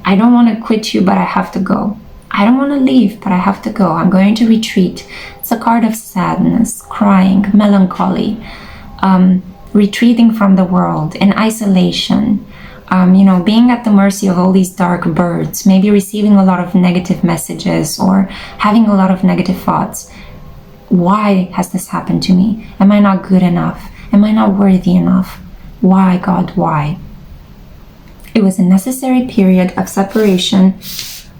I don't want to quit you, but I have to go. I don't want to leave, but I have to go. I'm going to retreat. It's a card of sadness, crying, melancholy, retreating from the world, in isolation, being at the mercy of all these dark birds, maybe receiving a lot of negative messages or having a lot of negative thoughts. Why has this happened to me? Am I not good enough? Am I not worthy enough? Why, God, why? It was a necessary period of separation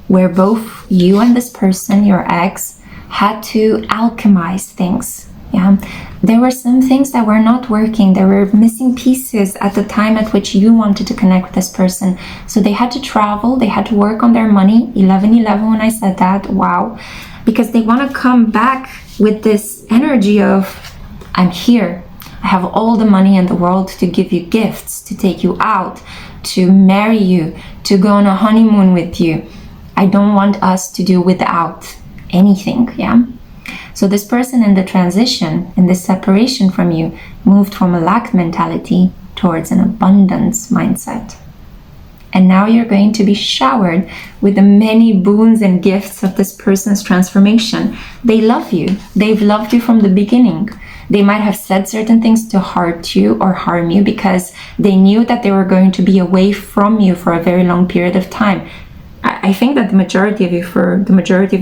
where both you and this person, your ex, had to alchemize things. Yeah, there were some things that were not working. There were missing pieces at the time at which you wanted to connect with this person. So they had to travel, they had to work on their money. 11/11 when I said that, wow. Because they want to come back with this energy of, I'm here. I have all the money in the world to give you gifts, to take you out, to marry you, to go on a honeymoon with you. I don't want us to do without anything, yeah? So this person in the transition, in this separation from you, moved from a lack mentality towards an abundance mindset. And now you're going to be showered with the many boons and gifts of this person's transformation. They love you. They've loved you from the beginning. They might have said certain things to hurt you or harm you because they knew that they were going to be away from you for a very long period of time. I think that the majority of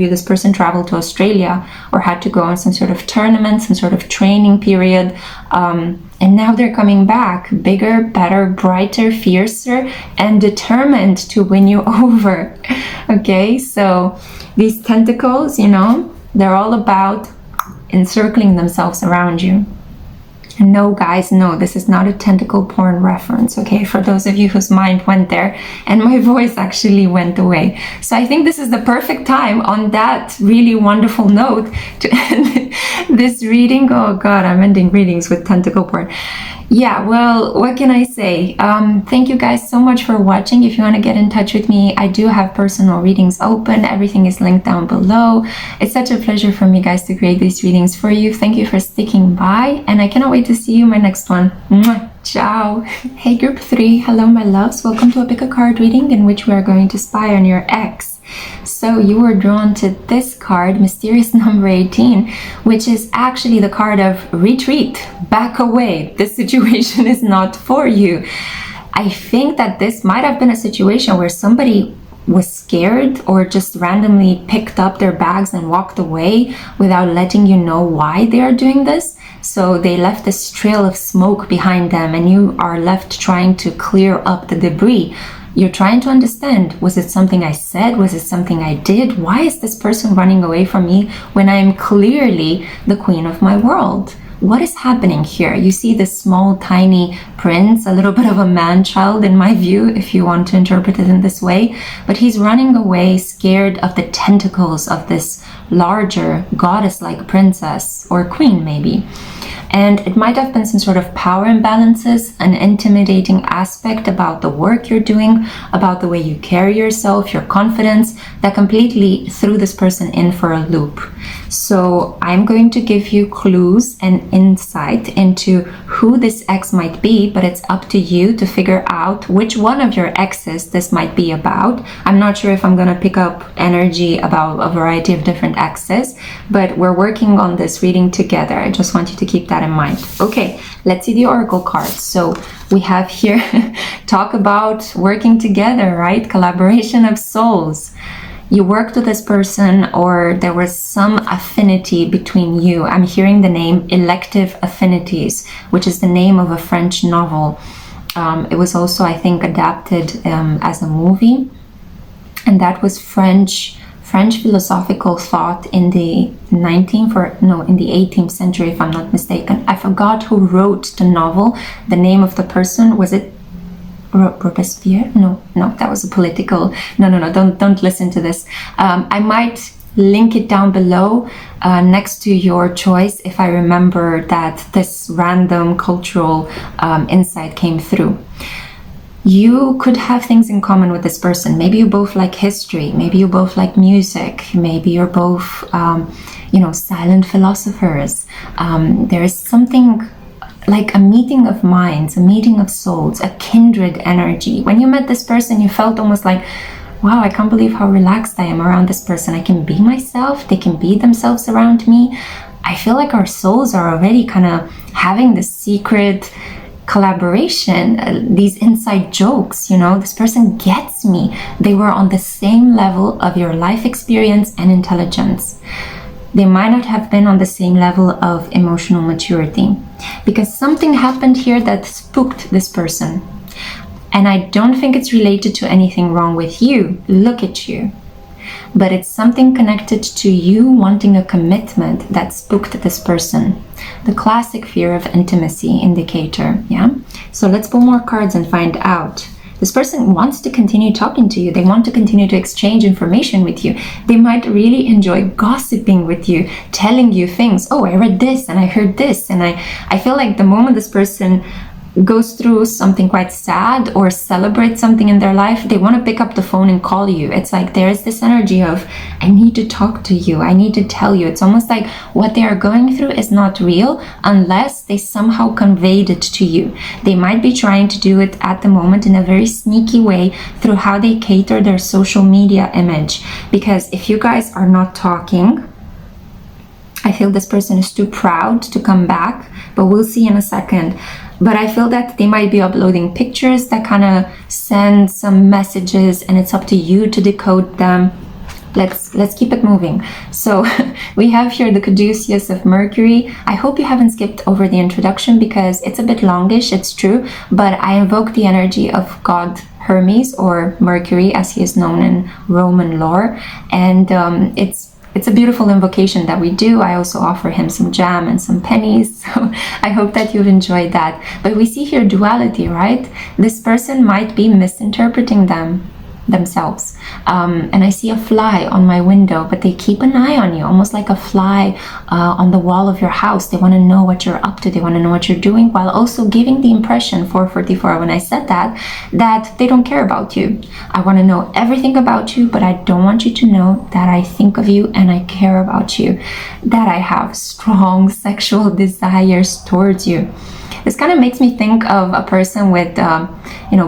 you, this person traveled to Australia or had to go on some sort of tournament, some sort of training period. And now they're coming back bigger, better, brighter, fiercer, and determined to win you over. Okay, so these tentacles, they're all about encircling themselves around you. And no, guys, no, this is not a tentacle porn reference, okay? For those of you whose mind went there and my voice actually went away. So I think this is the perfect time on that really wonderful note to end this reading. Oh God, I'm ending readings with tentacle porn. Yeah, well, what can I say? Thank you guys so much for watching. If you want to get in touch with me, I do have personal readings open. Everything is linked down below. It's such a pleasure for me, guys, to create these readings for you. Thank you for sticking by, and I cannot wait to see you in my next one. Mwah. Ciao. Hey, group 3. Hello, my loves. Welcome to a pick a card reading in which we are going to spy on your ex. So you were drawn to this card, mysterious number 18, which is actually the card of retreat, back away. This situation is not for you. I think that this might have been a situation where somebody was scared or just randomly picked up their bags and walked away without letting you know why they are doing this. So they left this trail of smoke behind them, and you are left trying to clear up the debris. You're trying to understand, was it something I said? Was it something I did? Why is this person running away from me when I am clearly the queen of my world? What is happening here? You see this small, tiny prince, a little bit of a man-child in my view, if you want to interpret it in this way, but he's running away scared of the tentacles of this larger goddess-like princess or queen maybe. And it might have been some sort of power imbalances, an intimidating aspect about the work you're doing, about the way you carry yourself, your confidence, that completely threw this person in for a loop. So I'm going to give you clues and insight into who this ex might be, but it's up to you to figure out which one of your exes this might be about. I'm not sure if I'm going to pick up energy about a variety of different exes, but we're working on this reading together. I just want you to keep that in mind. Okay, let's see the oracle cards. So we have here talk about working together, right? Collaboration of souls. You worked with this person, or there was some affinity between you. I'm hearing the name Elective Affinities, which is the name of a French novel. It was also, I think, adapted as a movie, and that was French philosophical thought in the 18th century, if I'm not mistaken. I forgot who wrote the novel. The name of the person, was it Robespierre? No, that was a political. No, don't listen to this. I might link it down below next to your choice if I remember that this random cultural insight came through. You could have things in common with this person. Maybe you both like history, maybe you both like music, maybe you're both silent philosophers. There is something like a meeting of minds, a meeting of souls, a kindred energy. When you met this person, you felt almost like, wow, I can't believe how relaxed I am around this person. I can be myself, they can be themselves around me. I feel like our souls are already kind of having this secret collaboration, these inside jokes, this person gets me. They were on the same level of your life experience and intelligence. They might not have been on the same level of emotional maturity because something happened here that spooked this person. And I don't think it's related to anything wrong with you. Look at you. But it's something connected to you wanting a commitment that spooked this person. The classic fear of intimacy indicator, yeah? So let's pull more cards and find out. This person wants to continue talking to you. They want to continue to exchange information with you. They might really enjoy gossiping with you, telling you things. Oh, I read this and I heard this. And I feel like the moment this person goes through something quite sad or celebrates something in their life, they want to pick up the phone and call you. It's like there is this energy of, I need to talk to you, I need to tell you. It's almost like what they are going through is not real unless they somehow conveyed it to you. They might be trying to do it at the moment in a very sneaky way through how they cater their social media image. Because if you guys are not talking, I feel this person is too proud to come back, but we'll see in a second. But I feel that they might be uploading pictures that kind of send some messages, and it's up to you to decode them. Let's keep it moving. So we have here the caduceus of Mercury. I hope you haven't skipped over the introduction because it's a bit longish, it's true, but I invoke the energy of God Hermes, or Mercury as he is known in Roman lore, and it's a beautiful invocation that we do. I also offer him some jam and some pennies, so I hope that you've enjoyed that. But we see here duality, right? This person might be misinterpreting themselves. And I see a fly on my window, but they keep an eye on you, almost like a fly on the wall of your house. They want to know what you're up to. They want to know what you're doing, while also giving the impression, 444, when I said that they don't care about you. I want to know everything about you, but I don't want you to know that I think of you and I care about you, that I have strong sexual desires towards you. This kind of makes me think of a person with,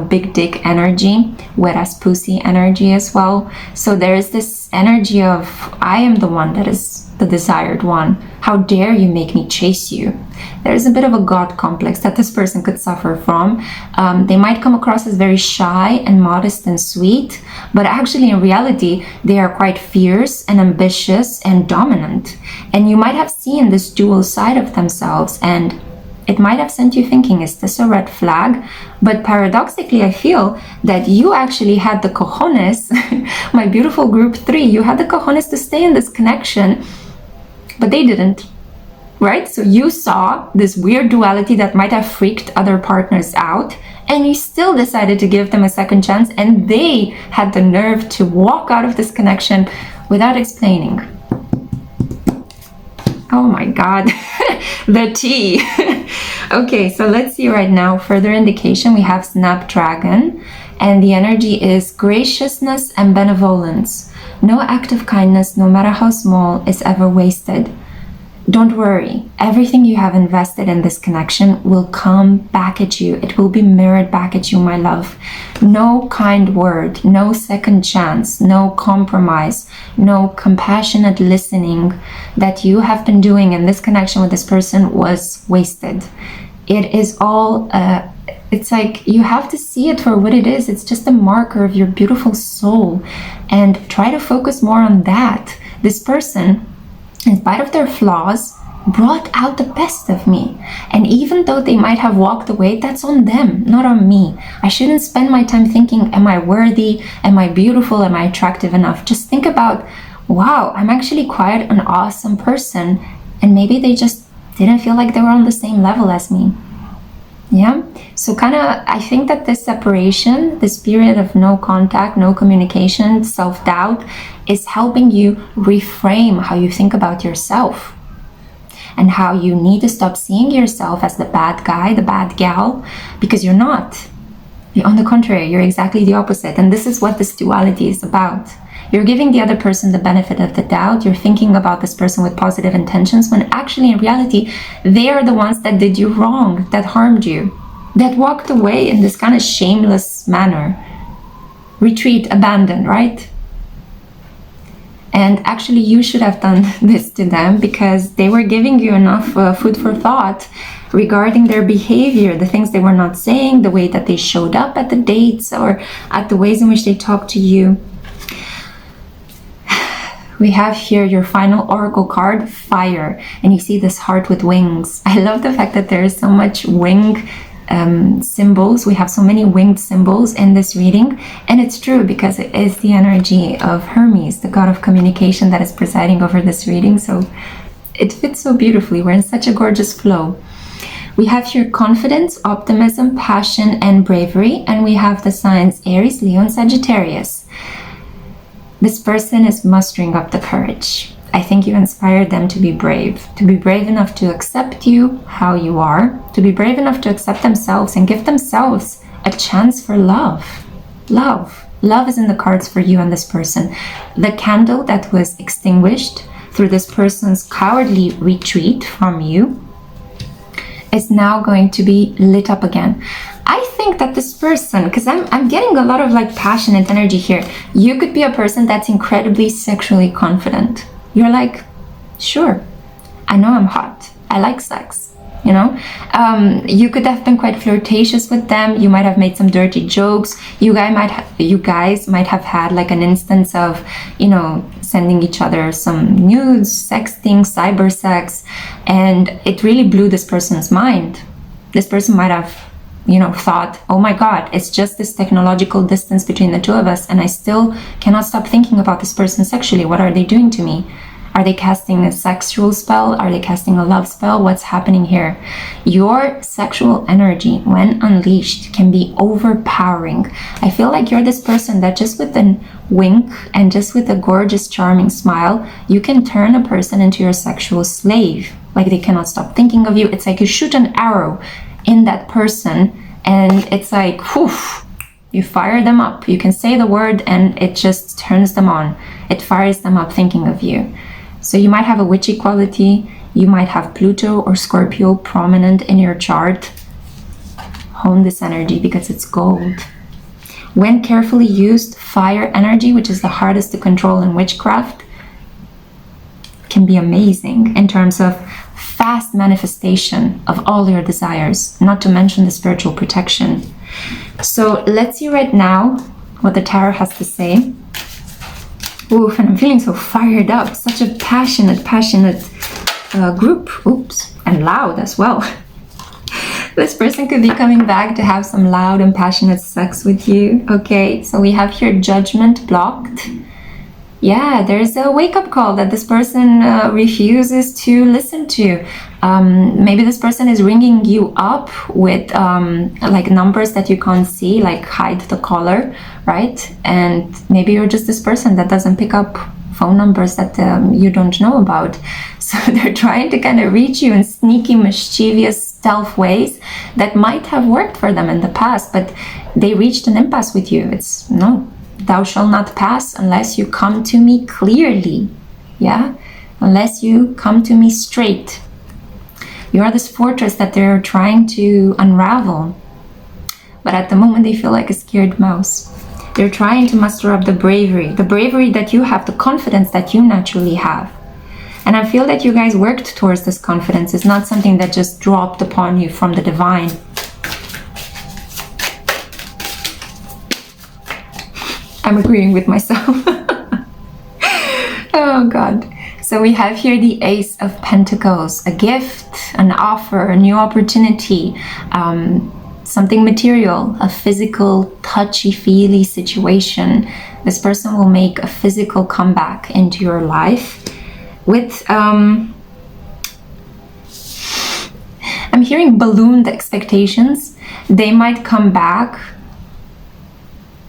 big dick energy, whereas pussy energy as well. So there is this energy of, I am the one that is the desired one. How dare you make me chase you? There is a bit of a God complex that this person could suffer from. They might come across as very shy and modest and sweet, but actually in reality, they are quite fierce and ambitious and dominant. And you might have seen this dual side of themselves, and it might have sent you thinking, is this a red flag? But paradoxically, I feel that you actually had the cojones, my beautiful group 3, you had the cojones to stay in this connection, but they didn't, right? So you saw this weird duality that might have freaked other partners out, and you still decided to give them a second chance, and they had the nerve to walk out of this connection without explaining. Oh my God, the tea. Okay, so let's see right now. Further indication, we have Snapdragon, and the energy is graciousness and benevolence. No act of kindness, no matter how small, is ever wasted. Don't worry, everything you have invested in this connection will come back at you. It will be mirrored back at you, my love. No kind word, no second chance, no compromise, no compassionate listening that you have been doing in this connection with this person was wasted. It is all, it's like you have to see it for what it is. It's just a marker of your beautiful soul, and try to focus more on that. This person, in spite of their flaws, brought out the best of me. And even though they might have walked away, that's on them, not on me. I shouldn't spend my time thinking, am I worthy? Am I beautiful? Am I attractive enough? Just think about, wow, I'm actually quite an awesome person. And maybe they just didn't feel like they were on the same level as me. Yeah, so kind of, I think that this separation, this period of no contact, no communication, self-doubt, is helping you reframe how you think about yourself, and how you need to stop seeing yourself as the bad guy, the bad gal, because you're not. On the contrary, you're exactly the opposite. And this is what this duality is about. You're giving the other person the benefit of the doubt. You're thinking about this person with positive intentions, when actually in reality, they are the ones that did you wrong, that harmed you, that walked away in this kind of shameless manner. Retreat, abandon, right? And actually you should have done this to them, because they were giving you enough food for thought regarding their behavior, the things they were not saying, the way that they showed up at the dates, or at the ways in which they talked to you. We have here your final oracle card, fire, and you see this heart with wings. I love the fact that there is so much wing symbols. We have so many winged symbols in this reading, and it's true because it is the energy of Hermes, the god of communication, that is presiding over this reading. So it fits so beautifully. We're in such a gorgeous flow. We have here confidence, optimism, passion, and bravery, and we have the signs Aries, Leo, and Sagittarius. This person is mustering up the courage. I think you inspired them to be brave enough to accept you how you are, to be brave enough to accept themselves and give themselves a chance for love. Love is in the cards for you and this person. The candle that was extinguished through this person's cowardly retreat from you is now going to be lit up again. I think that this person, because I'm getting a lot of like passionate energy here, you could be a person that's incredibly sexually confident. You're like, sure, I know I'm hot, I like sex, you know? You could have been quite flirtatious with them. You might have made some dirty jokes. You guys might have had like an instance of, you know, sending each other some nudes, sexting, cyber sex, and it really blew this person's mind. This person might have, you know, thought, oh my God, it's just this technological distance between the two of us, and I still cannot stop thinking about this person sexually. What are they doing to me? Are they casting a sexual spell? Are they casting a love spell? What's happening here? Your sexual energy, when unleashed, can be overpowering. I feel like you're this person that just with a wink and just with a gorgeous, charming smile, you can turn a person into your sexual slave. Like they cannot stop thinking of you. It's like you shoot an arrow in that person and it's like, whew, you fire them up. You can say the word and it just turns them on. It fires them up thinking of you. So you might have a witchy quality. You might have Pluto or Scorpio prominent in your chart. Hone this energy because it's gold. When carefully used, fire energy, which is the hardest to control in witchcraft, can be amazing in terms of fast manifestation of all your desires, not to mention the spiritual protection. So let's see right now what the tarot has to say. Oof, and I'm feeling so fired up. Such a passionate group. Oops, and loud as well. This person could be coming back to have some loud and passionate sex with you. Okay, so we have here judgment blocked. Yeah, there's a wake-up call that this person refuses to listen to. Maybe this person is ringing you up with like numbers that you can't see, like hide the caller, right? And maybe you're just this person that doesn't pick up phone numbers that you don't know about. So they're trying to kind of reach you in sneaky, mischievous, stealth ways that might have worked for them in the past, but they reached an impasse with you. It's no. Thou shalt not pass unless you come to me clearly. Yeah? Unless you come to me straight. You are this fortress that they're trying to unravel. But at the moment they feel like a scared mouse. They're trying to muster up the bravery that you have, the confidence that you naturally have. And I feel that you guys worked towards this confidence. It's not something that just dropped upon you from the divine. I'm agreeing with myself. Oh God. So we have here the Ace of Pentacles, a gift, an offer, a new opportunity, something material, a physical, touchy-feely situation. This person will make a physical comeback into your life with, I'm I'm hearing ballooned expectations. They might come back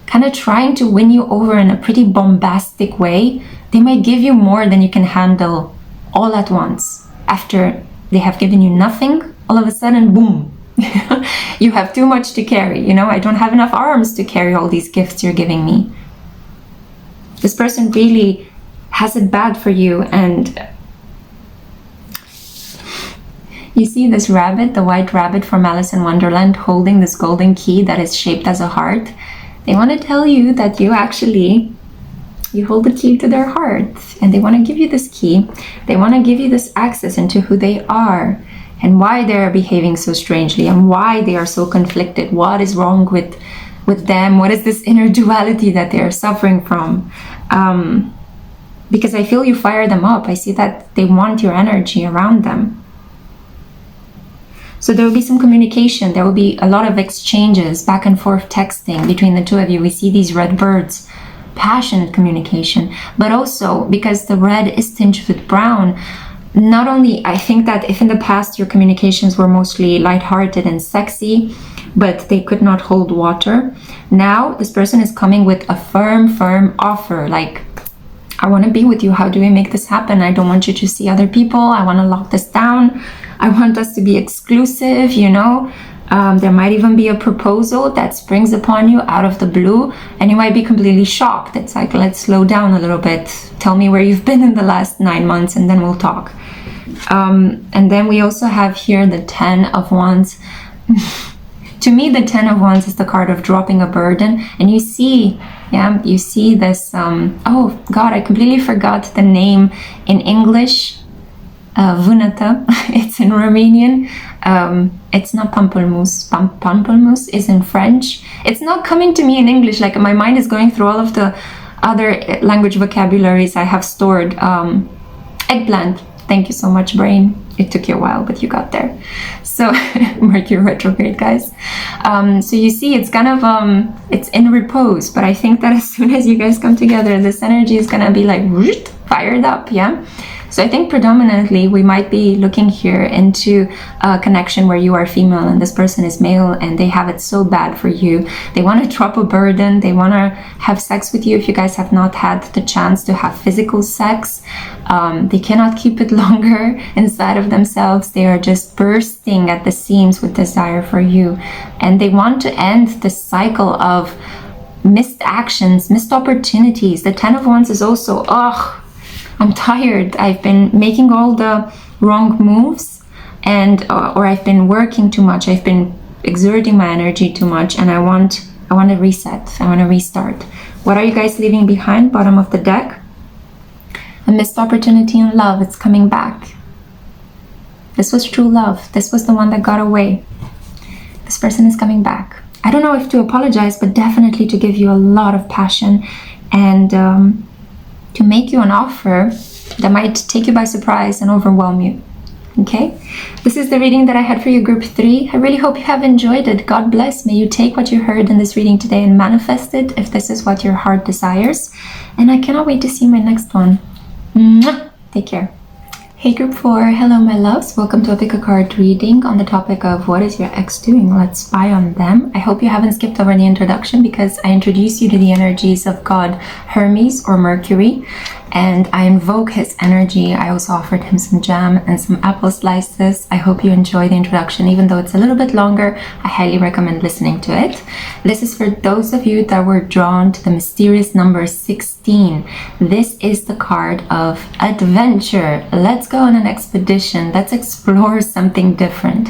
kind of trying to win you over in a pretty bombastic way. They might give you more than you can handle all at once. After they have given you nothing, all of a sudden, boom, you have too much to carry. You know, I don't have enough arms to carry all these gifts you're giving me. This person really has it bad for you, and you see this rabbit, the white rabbit from Alice in Wonderland, holding this golden key that is shaped as a heart. They want to tell you that you hold the key to their heart, and they want to give you this key. They want to give you this access into who they are and why they're behaving so strangely and why they are so conflicted. What is wrong with them? What is this inner duality that they're suffering from? Because I feel you fire them up. I see that they want your energy around them. So there will be some communication. There will be a lot of exchanges, back and forth texting between the two of you. We see these red birds, passionate communication, but also because the red is tinged with brown. Not only, I think that if in the past your communications were mostly lighthearted and sexy, but they could not hold water, now this person is coming with a firm offer, like, I want to be with you. How do we make this happen? I don't want you to see other people. I want to lock this down. I want us to be exclusive, you know. There might even be a proposal that springs upon you out of the blue, and you might be completely shocked. It's like, let's slow down a little bit. Tell me where you've been in the last 9 months, and then we'll talk. And then we also have here the 10 of Wands. To me, the 10 of Wands is the card of dropping a burden. And you see, you see this, oh God, I completely forgot the name in English. Vânătă, it's in Romanian. It's not pamplemousse. Pamplemousse is in French. It's not coming to me in English. Like, my mind is going through all of the other language vocabularies I have stored. Eggplant. Thank you so much, brain. It took you a while, but you got there. So Mercury retrograde, guys. So you see, it's kind of it's in repose, but I think that as soon as you guys come together, this energy is gonna be like fired up. So I think predominantly we might be looking here into a connection where you are female and this person is male, and they have it so bad for you. They want to drop a burden. They want to have sex with you if you guys have not had the chance to have physical sex. They cannot keep it longer inside of themselves. They are just bursting at the seams with desire for you. And they want to end this cycle of missed actions, missed opportunities. The 10 of Wands is also, I'm tired. I've been making all the wrong moves, and or I've been working too much. I've been exerting my energy too much, and I want to reset. I want to restart. What are you guys leaving behind? Bottom of the deck. A missed opportunity in love. It's coming back. This was true love. This was the one that got away. This person is coming back. I don't know if to apologize, but definitely to give you a lot of passion and to make you an offer that might take you by surprise and overwhelm you. Okay, this is the reading that I had for you, group 3. I really hope you have enjoyed it. God bless. May you take what you heard in this reading today and manifest it if this is what your heart desires. And I cannot wait to see my next one. Mwah! Take care. Hey group 4, hello my loves. Welcome to a pick-a-card reading on the topic of what is your ex doing? Let's spy on them. I hope you haven't skipped over the introduction, because I introduce you to the energies of God Hermes or Mercury, and I invoke his energy. I also offered him some jam and some apple slices. I hope you enjoy the introduction. Even though it's a little bit longer, I highly recommend listening to it. This is for those of you that were drawn to the mysterious number 16. This is the card of adventure. Let's go on an expedition. Let's explore something different.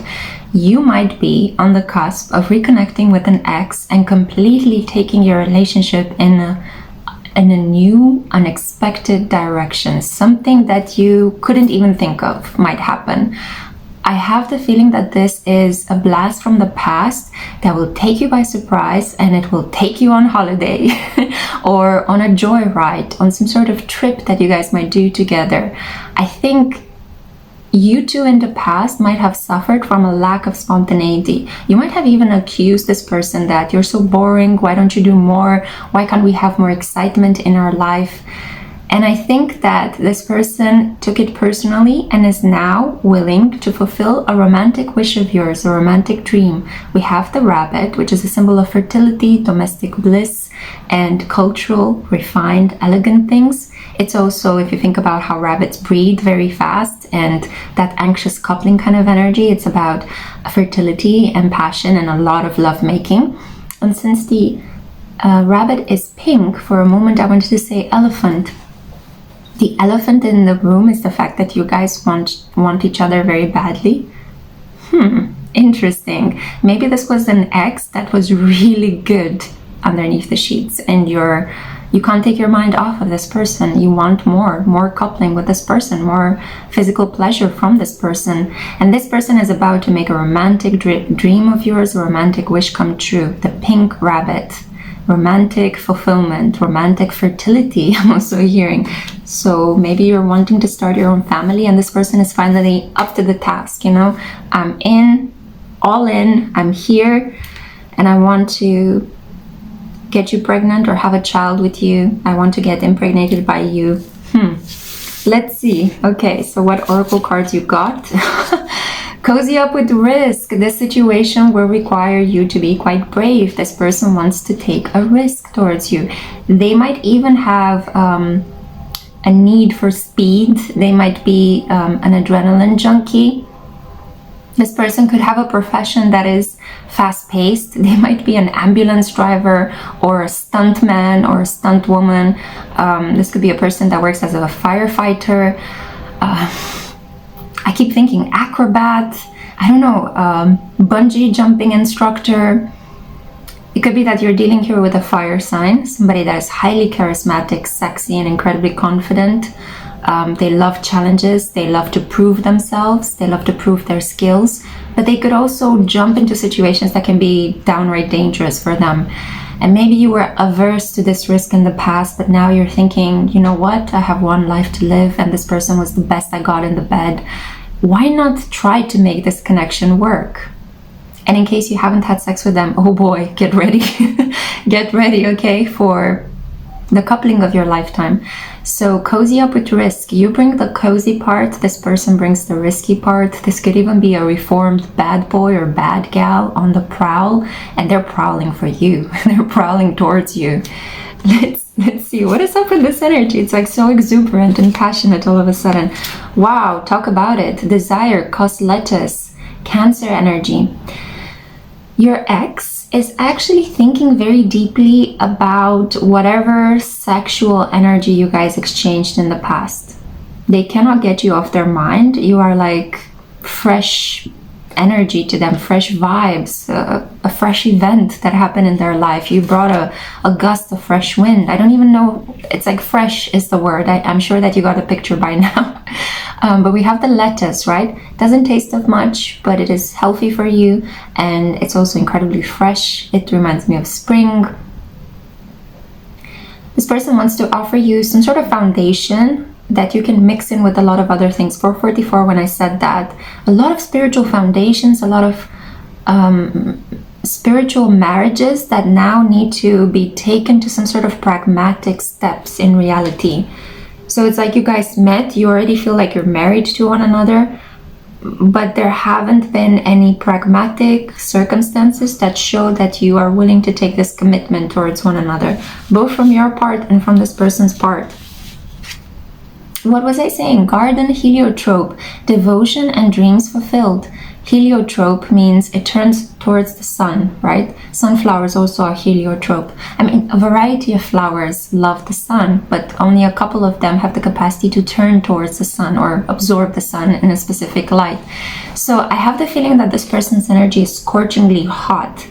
You might be on the cusp of reconnecting with an ex and completely taking your relationship in a new, unexpected direction. Something that you couldn't even think of might happen. I have the feeling that this is a blast from the past that will take you by surprise, and it will take you on holiday or on a joyride, on some sort of trip that you guys might do together. I think you two in the past might have suffered from a lack of spontaneity. You might have even accused this person that you're so boring, why don't you do more? Why can't we have more excitement in our life? And I think that this person took it personally and is now willing to fulfill a romantic wish of yours, a romantic dream. We have the rabbit, which is a symbol of fertility, domestic bliss, and cultural, refined, elegant things. It's also, if you think about how rabbits breed very fast and that anxious coupling kind of energy, it's about fertility and passion and a lot of lovemaking. And since the rabbit is pink, for a moment I wanted to say elephant. The elephant in the room is the fact that you guys want each other very badly. Interesting. Maybe this was an ex that was really good underneath the sheets, and you can't take your mind off of this person. You want more coupling with this person, more physical pleasure from this person. And this person is about to make a romantic dream of yours, a romantic wish come true. The pink rabbit. Romantic fulfillment, romantic fertility, I'm also hearing. So maybe you're wanting to start your own family and this person is finally up to the task, you know? I'm in, all in, I'm here, and I want to get you pregnant or have a child with you. I want to get impregnated by you. Let's see. Okay, so what oracle cards you got? Cozy up with risk. This situation will require you to be quite brave. This person wants to take a risk towards you. They might even have a need for speed. They might be an adrenaline junkie. This person could have a profession that is fast-paced. They might be an ambulance driver or a stuntman or a stunt woman. This could be a person that works as a firefighter. I keep thinking acrobat, I don't know, bungee jumping instructor. It could be that you're dealing here with a fire sign, somebody that is highly charismatic, sexy, and incredibly confident. They love challenges, they love to prove themselves, they love to prove their skills, but they could also jump into situations that can be downright dangerous for them. And maybe you were averse to this risk in the past, but now you're thinking, you know what, I have one life to live and this person was the best I got in the bed. Why not try to make this connection work? And in case you haven't had sex with them, oh boy, get ready. Get ready, okay, for the coupling of your lifetime. So cozy up with risk. You bring the cozy part, this person brings the risky part. This could even be a reformed bad boy or bad gal on the prowl, and they're prowling for you. They're prowling towards you. Let's see, what is up with this energy? It's like so exuberant and passionate all of a sudden. Wow, talk about it. Desire, cos lettuce, Cancer energy. Your ex is actually thinking very deeply about whatever sexual energy you guys exchanged in the past. They cannot get you off their mind. You are like fresh energy to them, fresh vibes, a fresh event that happened in their life. You brought a gust of fresh wind. I don't even know, it's like fresh is the word. I'm sure that you got a picture by now. But we have the lettuce, right? Doesn't taste of much, but it is healthy for you, and it's also incredibly fresh. It reminds me of spring. This person wants to offer you some sort of foundation that you can mix in with a lot of other things. 444, when I said that, a lot of spiritual foundations, a lot of spiritual marriages that now need to be taken to some sort of pragmatic steps in reality. So it's like you guys met, you already feel like you're married to one another, but there haven't been any pragmatic circumstances that show that you are willing to take this commitment towards one another, both from your part and from this person's part. What was I saying? Garden, heliotrope, devotion and dreams fulfilled. Heliotrope means it turns towards the sun, right? Sunflowers also are heliotrope. I mean, a variety of flowers love the sun, but only a couple of them have the capacity to turn towards the sun or absorb the sun in a specific light. So I have the feeling that this person's energy is scorchingly hot,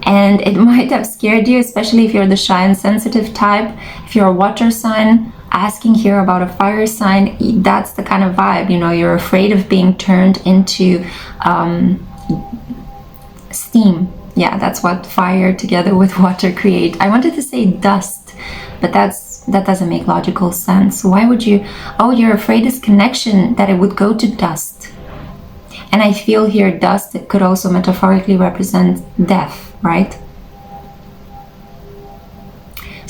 and it might have scared you, especially if you're the shy and sensitive type. If you're a water sign, asking here about a fire sign, that's the kind of vibe, you know, you're afraid of being turned into steam. Yeah, that's what fire together with water create. I wanted to say dust, but that doesn't make logical sense. Why would you? Oh, you're afraid this connection that it would go to dust. And I feel here dust, it could also metaphorically represent death, right?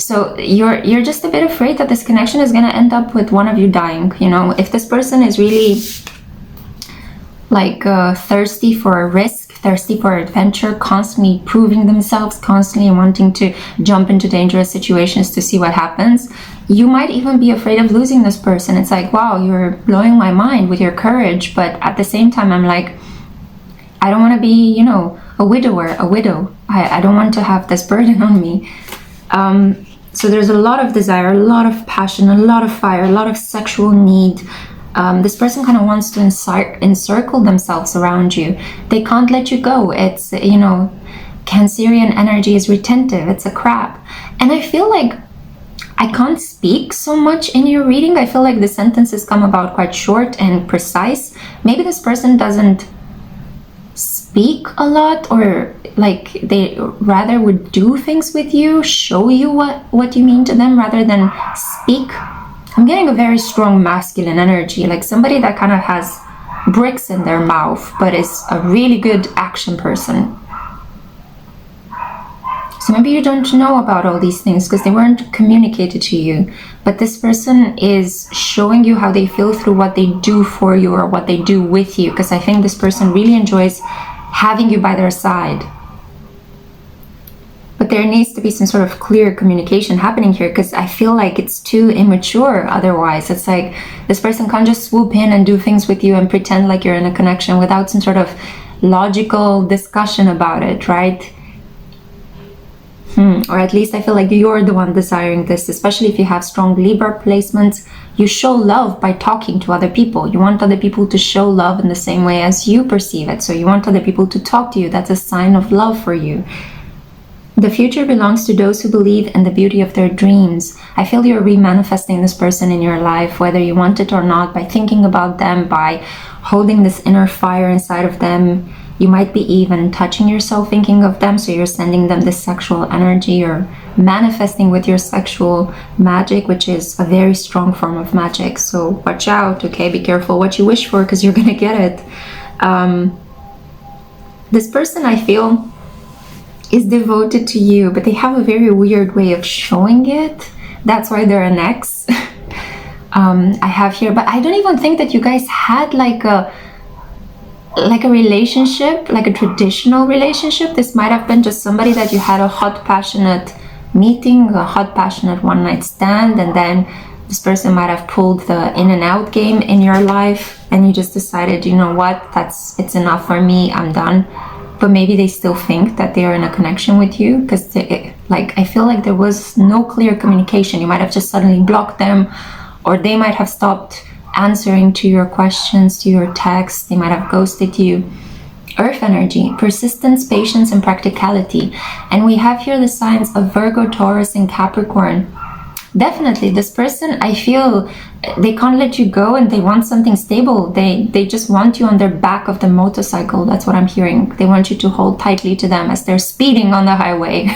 So you're just a bit afraid that this connection is going to end up with one of you dying. You know, if this person is really like thirsty for a risk, thirsty for adventure, constantly proving themselves, constantly wanting to jump into dangerous situations to see what happens, you might even be afraid of losing this person. It's like, wow, you're blowing my mind with your courage. But at the same time, I'm like, I don't want to be, you know, a widow. I don't want to have this burden on me. So there's a lot of desire, a lot of passion, a lot of fire, a lot of sexual need. This person kind of wants to encircle themselves around you. They can't let you go. It's, you know, Cancerian energy is retentive. It's a crab. And I feel like I can't speak so much in your reading. I feel like the sentences come about quite short and precise. Maybe this person doesn't speak a lot, or like they rather would do things with you, show you what you mean to them rather than speak. I'm getting a very strong masculine energy, like somebody that kind of has bricks in their mouth but is a really good action person. So maybe you don't know about all these things because they weren't communicated to you, but this person is showing you how they feel through what they do for you or what they do with you, because I think this person really enjoys having you by their side. But there needs to be some sort of clear communication happening here, because I feel like it's too immature otherwise. It's like this person can't just swoop in and do things with you and pretend like you're in a connection without some sort of logical discussion about it, right? Or at least I feel like you're the one desiring this, especially if you have strong Libra placements. You show love by talking to other people. You want other people to show love in the same way as you perceive it. So you want other people to talk to you. That's a sign of love for you. The future belongs to those who believe in the beauty of their dreams. I feel you're remanifesting this person in your life, whether you want it or not, by thinking about them, by holding this inner fire inside of them. You might be even touching yourself thinking of them, so you're sending them this sexual energy or manifesting with your sexual magic, which is a very strong form of magic. So watch out, okay? Be careful what you wish for, because you're gonna get it. This person, I feel, is devoted to you, but they have a very weird way of showing it. That's why they're an ex. I have here, but I don't even think that you guys had like a relationship, like a traditional relationship. This might have been just somebody that you had a hot, passionate meeting, a hot, passionate one-night stand, and then this person might have pulled the in and out game in your life, and you just decided, you know what, it's enough for me, I'm done. But maybe they still think that they are in a connection with you, because like I feel like there was no clear communication. You might have just suddenly blocked them, or they might have stopped answering to your questions, to your texts. They might have ghosted you. Earth energy, persistence, patience, and practicality. And we have here the signs of Virgo, Taurus, and Capricorn. Definitely, this person, I feel they can't let you go, and they want something stable. They just want you on their back of the motorcycle. That's what I'm hearing. They want you to hold tightly to them as they're speeding on the highway.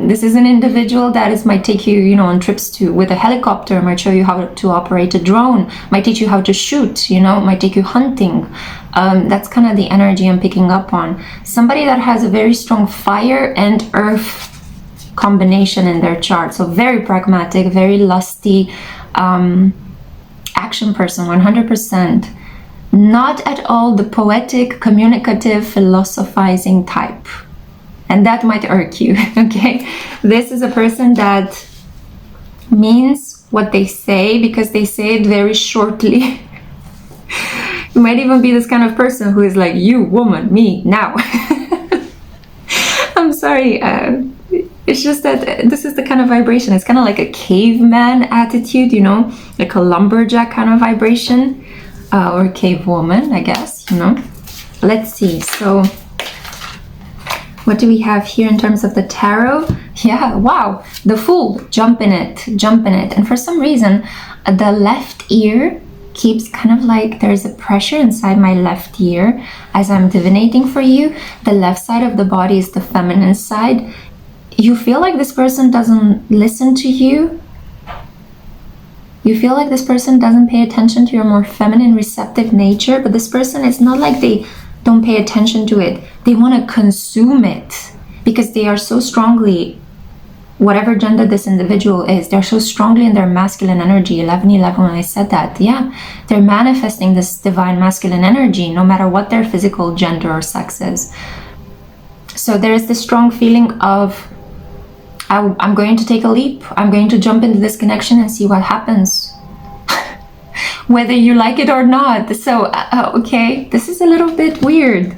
This is an individual that might take you, you know, on trips with a helicopter, might show you how to operate a drone, might teach you how to shoot, you know, might take you hunting. That's kind of the energy I'm picking up on. Somebody that has a very strong fire and earth combination in their chart. So very pragmatic, very lusty, action person, 100%. Not at all the poetic, communicative, philosophizing type. And that might irk you, okay? This is a person that means what they say, because they say it very shortly. You might even be this kind of person who is like, you, woman, me, now. I'm sorry, it's just that this is the kind of vibration. It's kind of like a caveman attitude, you know, like a lumberjack kind of vibration, or a cave woman, I guess, you know. Let's see. So what do we have here in terms of the tarot? Yeah, wow, the Fool, jump in it. And for some reason, the left ear keeps kind of like there's a pressure inside my left ear as I'm divinating for you. The left side of the body is the feminine side. You feel like this person doesn't listen to you. You feel like this person doesn't pay attention to your more feminine, receptive nature, but this person, it's not like they don't pay attention to it. They want to consume it because they are so strongly whatever gender this individual is, they're so strongly in their masculine energy. 1111, when I said that, yeah, they're manifesting this divine masculine energy no matter what their physical gender or sex is. So there is this strong feeling of, I'm going to take a leap. I'm going to jump into this connection and see what happens, whether you like it or not. So, okay, this is a little bit weird.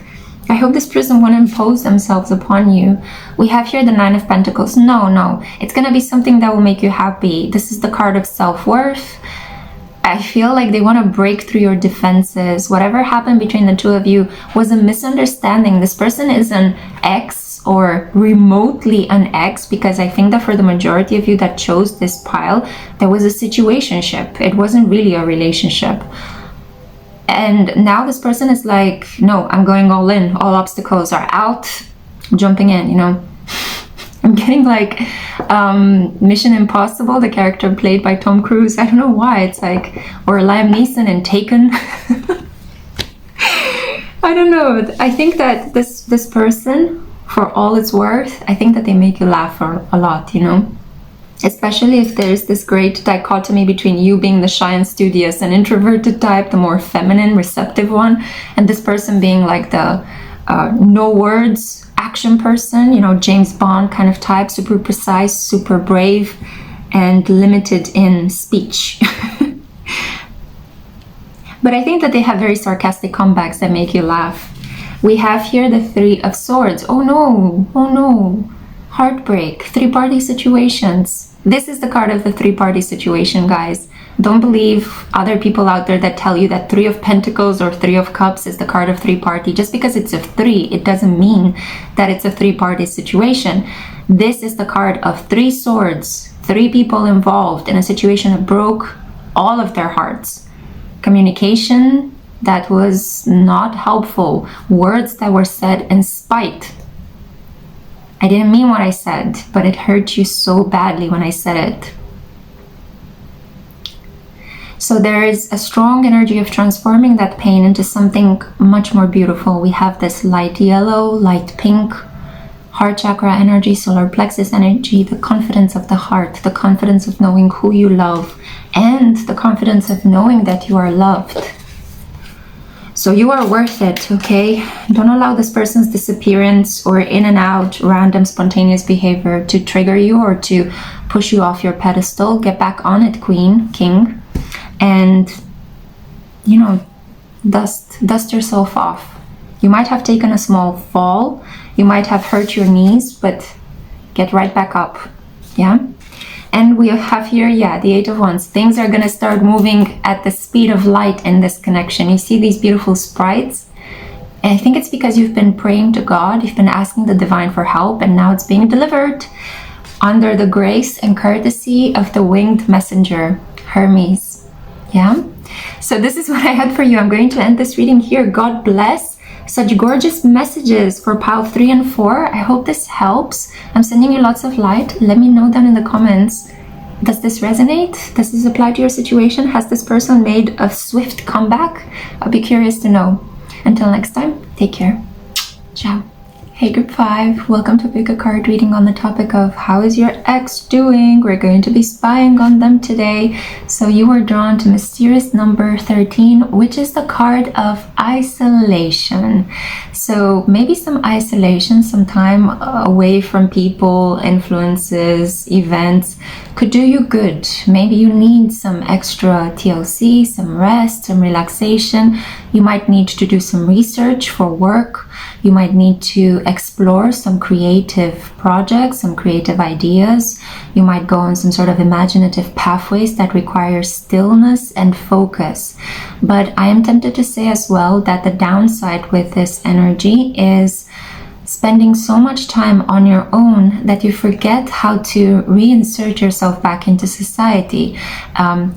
I hope this person won't impose themselves upon you. We have here the Nine of Pentacles. No, it's going to be something that will make you happy. This is the card of self-worth. I feel like they want to break through your defenses. Whatever happened between the two of you was a misunderstanding. This person is an ex or remotely an ex, because I think that for the majority of you that chose this pile, there was a situationship. It wasn't really a relationship. And now this person is like, no, I'm going all in. All obstacles are out. I'm jumping in, you know. I'm getting like Mission Impossible, the character played by Tom Cruise. I don't know why. It's like, or Liam Neeson in Taken. I don't know. But I think that this person, for all it's worth, I think that they make you laugh a lot, you know. Especially if there's this great dichotomy between you being the shy and studious and introverted type, the more feminine, receptive one, and this person being like the no words action person, you know, James Bond kind of type, super precise, super brave, and limited in speech. But I think that they have very sarcastic comebacks that make you laugh. We have here the Three of Swords. Oh no, heartbreak, three-party situations. This is the card of the three-party situation, guys. Don't believe other people out there that tell you that Three of Pentacles or Three of Cups is the card of three-party. Just because it's a three, it doesn't mean that it's a three-party situation. This is the card of Three Swords, three people involved in a situation that broke all of their hearts. Communication that was not helpful. Words that were said in spite. I didn't mean what I said, but it hurt you so badly when I said it. So there is a strong energy of transforming that pain into something much more beautiful. We have this light yellow, light pink, heart chakra energy, solar plexus energy, the confidence of the heart, the confidence of knowing who you love, and the confidence of knowing that you are loved. So you are worth it, okay? Don't allow this person's disappearance or in and out random spontaneous behavior to trigger you or to push you off your pedestal. Get back on it, queen, king, and, you know, dust yourself off. You might have taken a small fall. You might have hurt your knees, but get right back up, yeah? And we have here, yeah, the Eight of Wands. Things are going to start moving at the speed of light in this connection. You see these beautiful sprites? And I think it's because you've been praying to God, you've been asking the divine for help, and now it's being delivered under the grace and courtesy of the winged messenger, Hermes. Yeah? So this is what I had for you. I'm going to end this reading here. God bless. Such gorgeous messages for pile 3 and 4. I hope this helps. I'm sending you lots of light. Let me know down in the comments. Does this resonate? Does this apply to your situation? Has this person made a swift comeback? I'll be curious to know. Until next time, take care. Ciao. Hey group 5, welcome to pick a card reading on the topic of how is your ex doing? We're going to be spying on them today. So you were drawn to mysterious number 13, which is the card of isolation. So maybe some isolation, some time away from people, influences, events could do you good. Maybe you need some extra TLC, some rest, some relaxation. You might need to do some research for work. You might need to explore some creative projects, some creative ideas. You might go on some sort of imaginative pathways that require stillness and focus. But I am tempted to say as well that the downside with this energy is spending so much time on your own that you forget how to reinsert yourself back into society.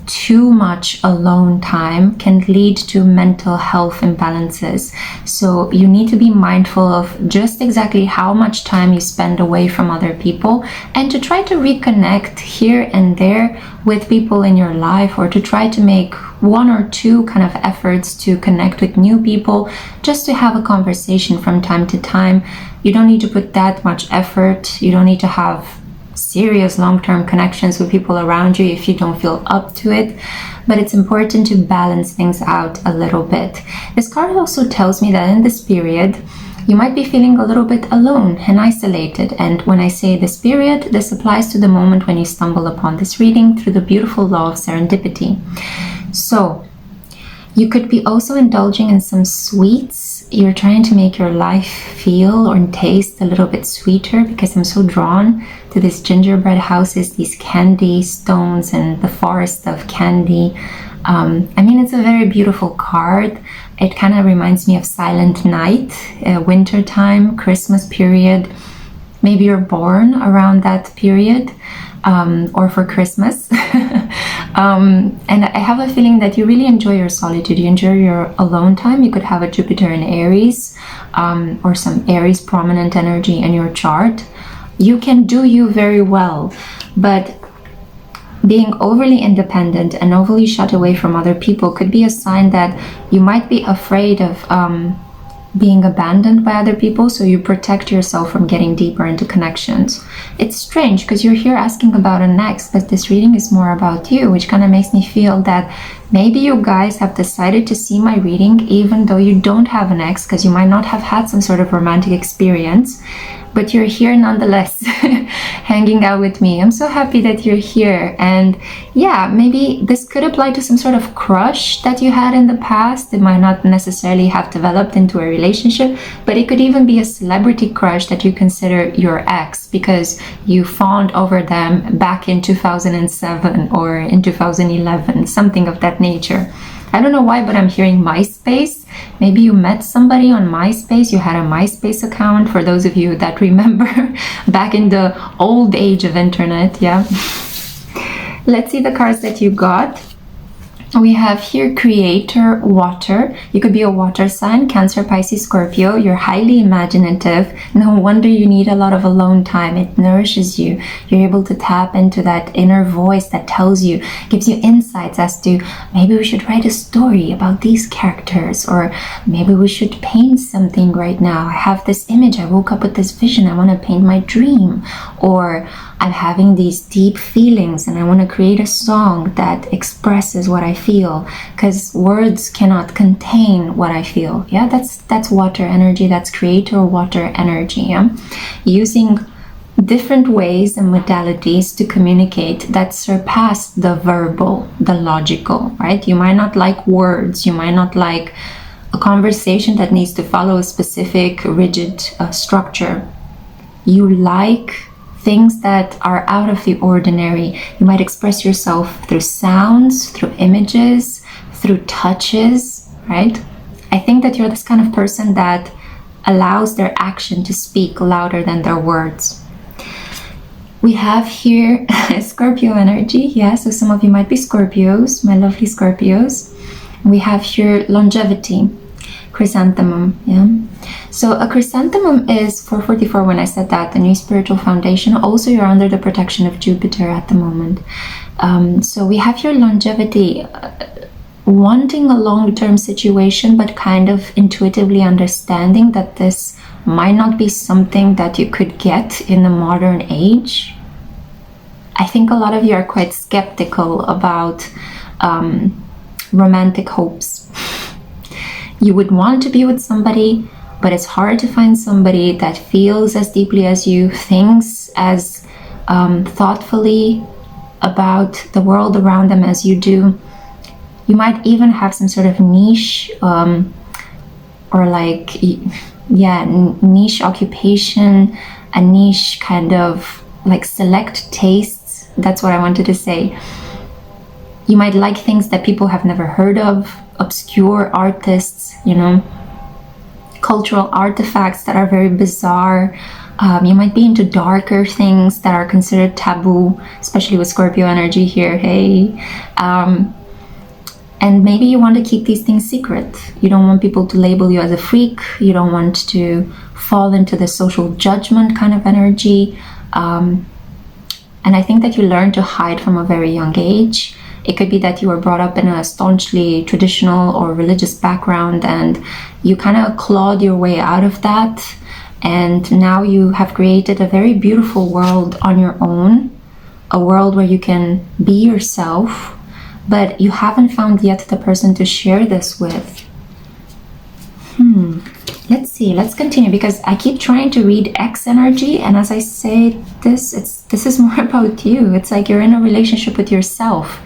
Too much alone time can lead to mental health imbalances. So you need to be mindful of just exactly how much time you spend away from other people, and to try to reconnect here and there with people in your life, or to try to make 1 or 2 kind of efforts to connect with new people, just to have a conversation from time to time. You don't need to put that much effort. You don't need to have serious long-term connections with people around you if you don't feel up to it. But it's important to balance things out a little bit. This card also tells me that in this period, you might be feeling a little bit alone and isolated. And when I say this period, this applies to the moment when you stumble upon this reading through the beautiful law of serendipity. So you could be also indulging in some sweets. You're trying to make your life feel or taste a little bit sweeter, because I'm so drawn to these gingerbread houses, these candy stones, and the forest of candy. I mean, it's a very beautiful card. It kind of reminds me of Silent Night, winter time, Christmas period. Maybe you're born around that period, or for Christmas. And I have a feeling that you really enjoy your solitude. You enjoy your alone time. You could have a Jupiter in Aries, or some Aries prominent energy in your chart. You can do you very well, but being overly independent and overly shut away from other people could be a sign that you might be afraid of being abandoned by other people, so you protect yourself from getting deeper into connections. It's strange because you're here asking about an ex, but this reading is more about you, which kind of makes me feel that maybe you guys have decided to see my reading even though you don't have an ex, because you might not have had some sort of romantic experience, but you're here nonetheless, hanging out with me. I'm so happy that you're here. And yeah, maybe this could apply to some sort of crush that you had in the past. It might not necessarily have developed into a relationship, but it could even be a celebrity crush that you consider your ex because you fawned over them back in 2007 or in 2011, something of that nature. I don't know why, but I'm hearing MySpace. Maybe you met somebody on MySpace. You had a MySpace account, for those of you that remember back in the old age of internet. Yeah. Let's see the cards that you got. We have here Creator, Water. You could be a water sign, Cancer, Pisces, Scorpio. You're highly imaginative. No wonder you need a lot of alone time. It nourishes you. You're able to tap into that inner voice that tells you, gives you insights as to maybe we should write a story about these characters, or maybe we should paint something right now. I have this image. I woke up with this vision. I want to paint my dream. Or I'm having these deep feelings and I want to create a song that expresses what I feel, because words cannot contain what I feel. Yeah, that's water energy. That's creator water energy. Yeah, using different ways and modalities to communicate that surpass the verbal, the logical, right? You might not like words. You might not like a conversation that needs to follow a specific rigid structure. You like things that are out of the ordinary. You might express yourself through sounds, through images, through touches, right? I think that you're this kind of person that allows their action to speak louder than their words. We have here Scorpio energy. Yeah, so some of you might be Scorpios, my lovely Scorpios. We have here longevity, chrysanthemum. Yeah, so a chrysanthemum is 444. When I said that, the new spiritual foundation. Also, you're under the protection of Jupiter at the moment. So we have your longevity, wanting a long-term situation, but kind of intuitively understanding that this might not be something that you could get in the modern age. I think a lot of you are quite skeptical about romantic hopes. You would want to be with somebody, but it's hard to find somebody that feels as deeply as you, thinks as thoughtfully about the world around them as you do. You might even have some sort of niche or like, yeah, niche occupation, a niche kind of like select tastes. That's what I wanted to say. You might like things that people have never heard of, obscure artists, you know, cultural artifacts that are very bizarre. You might be into darker things that are considered taboo, especially with Scorpio energy here. Hey. And maybe you want to keep these things secret. You don't want people to label you as a freak. You don't want to fall into the social judgment kind of energy. And I think that you learn to hide from a very young age. It could be that you were brought up in a staunchly traditional or religious background and you kind of clawed your way out of that. and now you have created a very beautiful world on your own, a world where you can be yourself, but you haven't found yet the person to share this with. Let's see, let's continue, because I keep trying to read X energy, and as I say this, this is more about you. It's like you're in a relationship with yourself.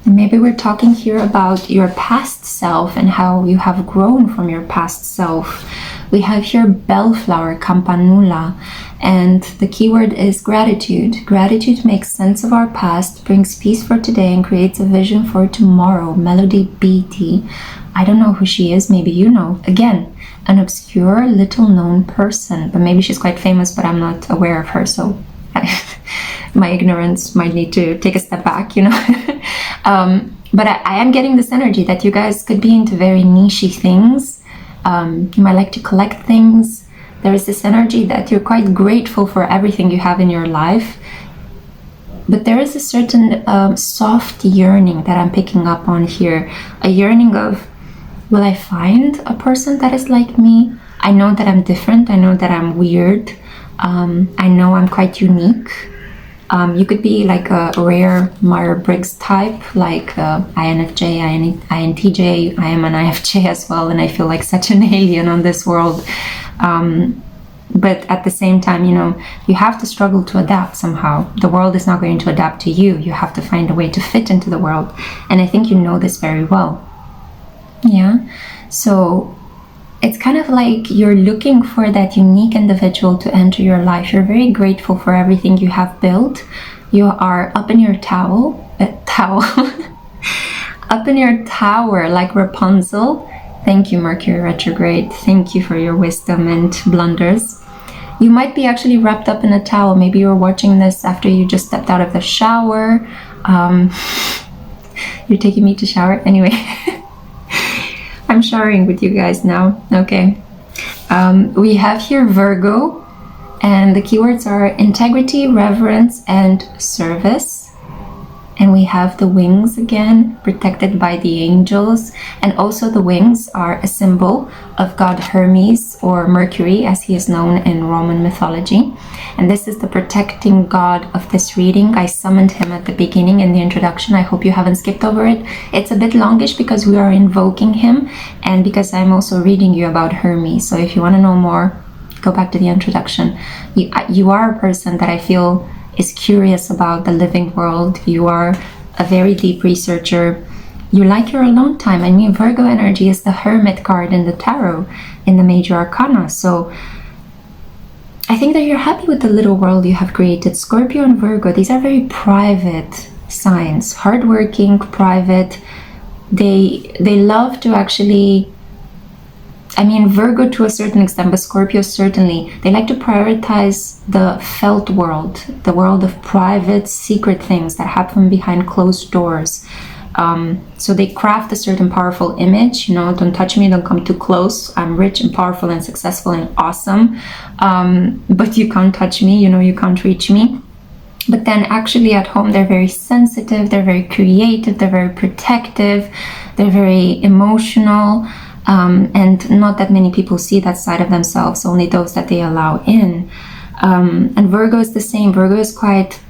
And maybe we're talking here about your past self and how you have grown from your past self. We have here bellflower, campanula, and the keyword is gratitude. Gratitude makes sense of our past, brings peace for today, and creates a vision for tomorrow. Melody Beatty. I don't know who she is, maybe you know. Again, an obscure, little known person, but maybe she's quite famous, but I'm not aware of her, so my ignorance might need to take a step back, you know. But I am getting this energy that you guys could be into very niche things. You might like to collect things. There is this energy that you're quite grateful for everything you have in your life. But there is a certain soft yearning that I'm picking up on here. A yearning of, will I find a person that is like me? I know that I'm different. I know that I'm weird. I know I'm quite unique. You could be like a rare Myers-Briggs type, like INFJ, INTJ. I am an INFJ as well, and I feel like such an alien on this world. But at the same time, you know, you have to struggle to adapt somehow. The world is not going to adapt to you. You have to find a way to fit into the world. And I think you know this very well. Yeah. So it's kind of like you're looking for that unique individual to enter your life. You're very grateful for everything you have built. You are up in your up in your tower like Rapunzel. Thank you, Mercury retrograde. Thank you for your wisdom and blunders. You might be actually wrapped up in a towel. Maybe you're watching this after you just stepped out of the shower. You're taking me to shower? Anyway, I'm showering with you guys now. Okay. We have here Virgo, and the keywords are integrity, reverence, and service. And we have the wings again, protected by the angels. And also the wings are a symbol of God Hermes, or Mercury, as he is known in Roman mythology. And this is the protecting God of this reading. I summoned him at the beginning in the introduction. I hope you haven't skipped over it. It's a bit longish because we are invoking him, and because I'm also reading you about Hermes. So if you want to know more, go back to the introduction. You are a person that I feel is curious about the living world. You are a very deep researcher. You like your alone time. I mean, Virgo energy is the Hermit card in the tarot, in the major arcana. So I think that you're happy with the little world you have created. Scorpio and Virgo, these are very private signs, hardworking, private. They love to actually, I mean, Virgo to a certain extent, but Scorpio certainly, they like to prioritize the felt world, the world of private, secret things that happen behind closed doors. So they craft a certain powerful image, you know, don't touch me, don't come too close. I'm rich and powerful and successful and awesome, but you can't touch me, you know, you can't reach me. But then actually at home, they're very sensitive, they're very creative, they're very protective, they're very emotional. And not that many people see that side of themselves, only those that they allow in. And Virgo is the same. Virgo is quite,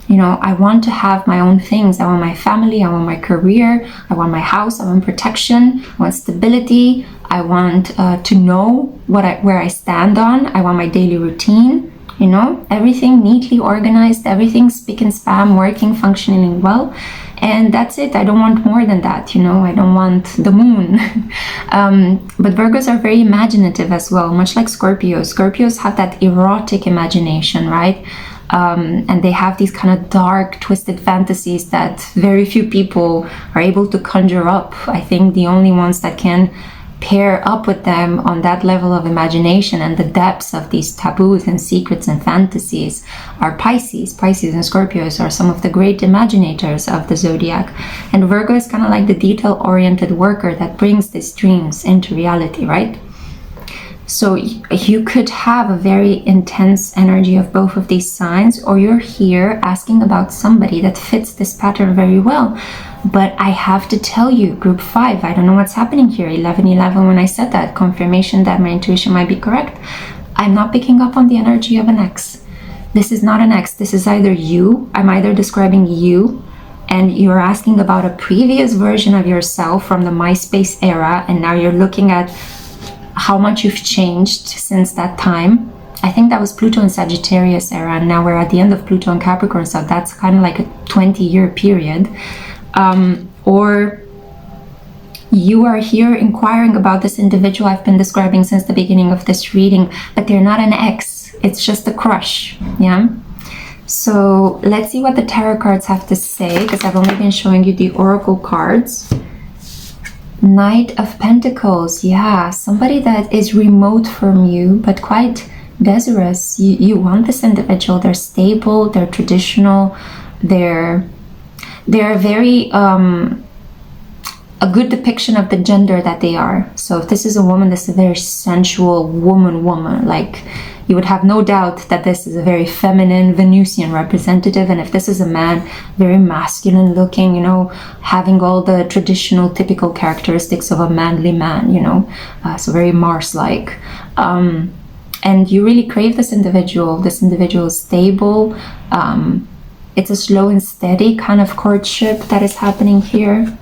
you know, I want to have my own things. I want my family, I want my career, I want my house, I want protection, I want stability, I want to know where I stand on, I want my daily routine, you know, everything neatly organized, everything spick and span, working, functioning well. And that's it. I don't want more than that, you know. I don't want the moon. But Virgos are very imaginative as well, much like Scorpios. Scorpios have that erotic imagination, right? And they have these kind of dark, twisted fantasies that very few people are able to conjure up. I think the only ones that can pair up with them on that level of imagination and the depths of these taboos and secrets and fantasies are Pisces. Pisces and Scorpios are some of the great imaginators of the zodiac. And Virgo is kind of like the detail-oriented worker that brings these dreams into reality, right? So you could have a very intense energy of both of these signs, or you're here asking about somebody that fits this pattern very well. But I have to tell you, group 5, I don't know what's happening here. 1111, when I said that, confirmation that my intuition might be correct. I'm not picking up on the energy of an ex. This is not an ex. This is either you. I'm either describing you, and you're asking about a previous version of yourself from the MySpace era, and now you're looking at how much you've changed since that time. I think that was Pluto and Sagittarius era, and now we're at the end of Pluto and Capricorn, so that's kind of like a 20-year period. Or you are here inquiring about this individual I've been describing since the beginning of this reading, but they're not an ex, it's just a crush. Yeah. So let's see what the tarot cards have to say, because I've only been showing you the oracle cards. Knight of Pentacles, yeah, somebody that is remote from you, but quite desirous. You want this individual. They're stable, they're traditional, they're very, a good depiction of the gender that they are. So if this is a woman, this is a very sensual woman, like you would have no doubt that this is a very feminine Venusian representative. And if this is a man, very masculine looking, you know, having all the traditional typical characteristics of a manly man, you know, so very Mars-like. And you really crave this individual. This individual is stable. It's a slow and steady kind of courtship that is happening here.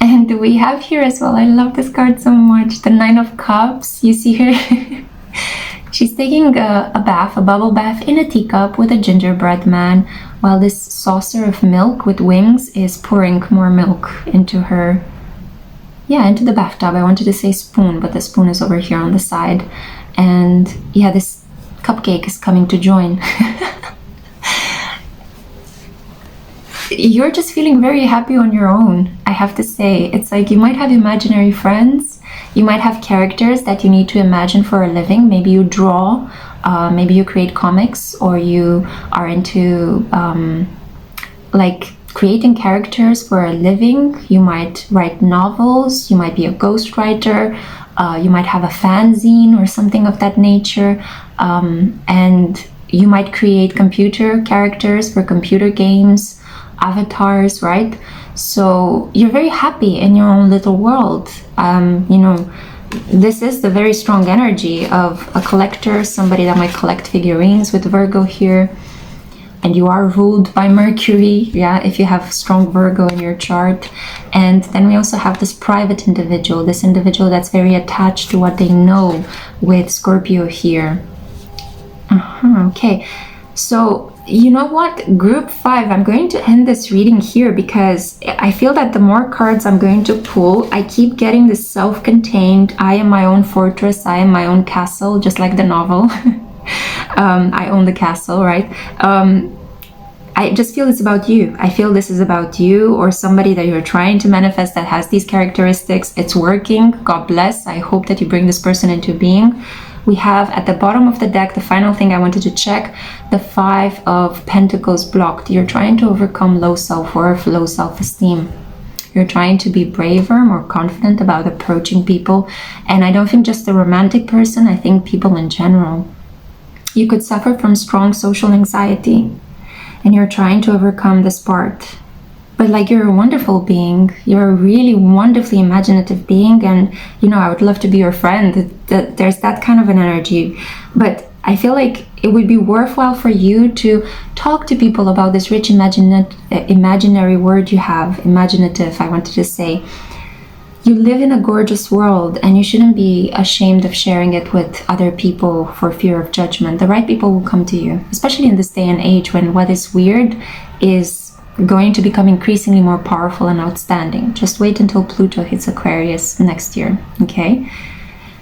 And we have here as well, I love this card so much, the Nine of Cups. You see her, she's taking a bath, a bubble bath in a teacup with a gingerbread man, while this saucer of milk with wings is pouring more milk into her, yeah, into the bathtub. I wanted to say spoon, but the spoon is over here on the side. And yeah, this cupcake is coming to join. You're just feeling very happy on your own, I have to say. It's like you might have imaginary friends, you might have characters that you need to imagine for a living. Maybe you draw, maybe you create comics, or you are into like creating characters for a living. You might write novels, you might be a ghostwriter, you might have a fanzine or something of that nature, and you might create computer characters for computer games, avatars, right? So you're very happy in your own little world. You know, this is the very strong energy of a collector, somebody that might collect figurines with Virgo here. And you are ruled by Mercury, yeah, if you have strong Virgo in your chart. And then we also have this private individual, this individual that's very attached to what they know, with Scorpio here. Okay, so you know what, group 5, I'm going to end this reading here, because I feel that the more cards I'm going to pull, I keep getting this self-contained, I am my own fortress, I am my own castle, just like the novel. I own the castle, right? I just feel it's about you. I feel this is about you, or somebody that you're trying to manifest that has these characteristics. It's working, God bless. I hope that you bring this person into being. We have at the bottom of the deck, the final thing I wanted to check, the 5 of Pentacles blocked. You're trying to overcome low self-worth, low self-esteem. You're trying to be braver, more confident about approaching people. And I don't think just a romantic person, I think people in general. You could suffer from strong social anxiety, and you're trying to overcome this part. But like, you're a wonderful being, you're a really wonderfully imaginative being, and you know, I would love to be your friend. There's that kind of an energy. But I feel like it would be worthwhile for you to talk to people about this rich imaginary word you have, imaginative, I wanted to say. You live in a gorgeous world, and you shouldn't be ashamed of sharing it with other people for fear of judgment. The right people will come to you, especially in this day and age when what is weird is going to become increasingly more powerful and outstanding. Just wait until Pluto hits Aquarius next year, okay?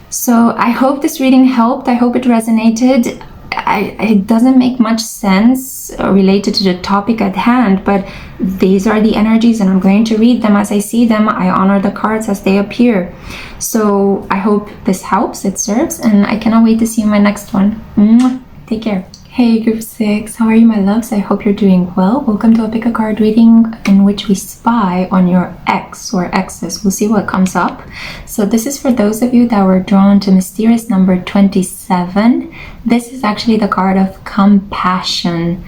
So I hope this reading helped. I hope it resonated. It doesn't make much sense related to the topic at hand, but these are the energies, and I'm going to read them as I see them. I honor the cards as they appear. So I hope this helps, it serves, and I cannot wait to see you in my next one. Take care. Hey group 6, how are you my loves? I hope you're doing well. Welcome to a pick a card reading in which we spy on your ex or exes. We'll see what comes up. So this is for those of you that were drawn to mysterious number 27. This is actually the card of compassion.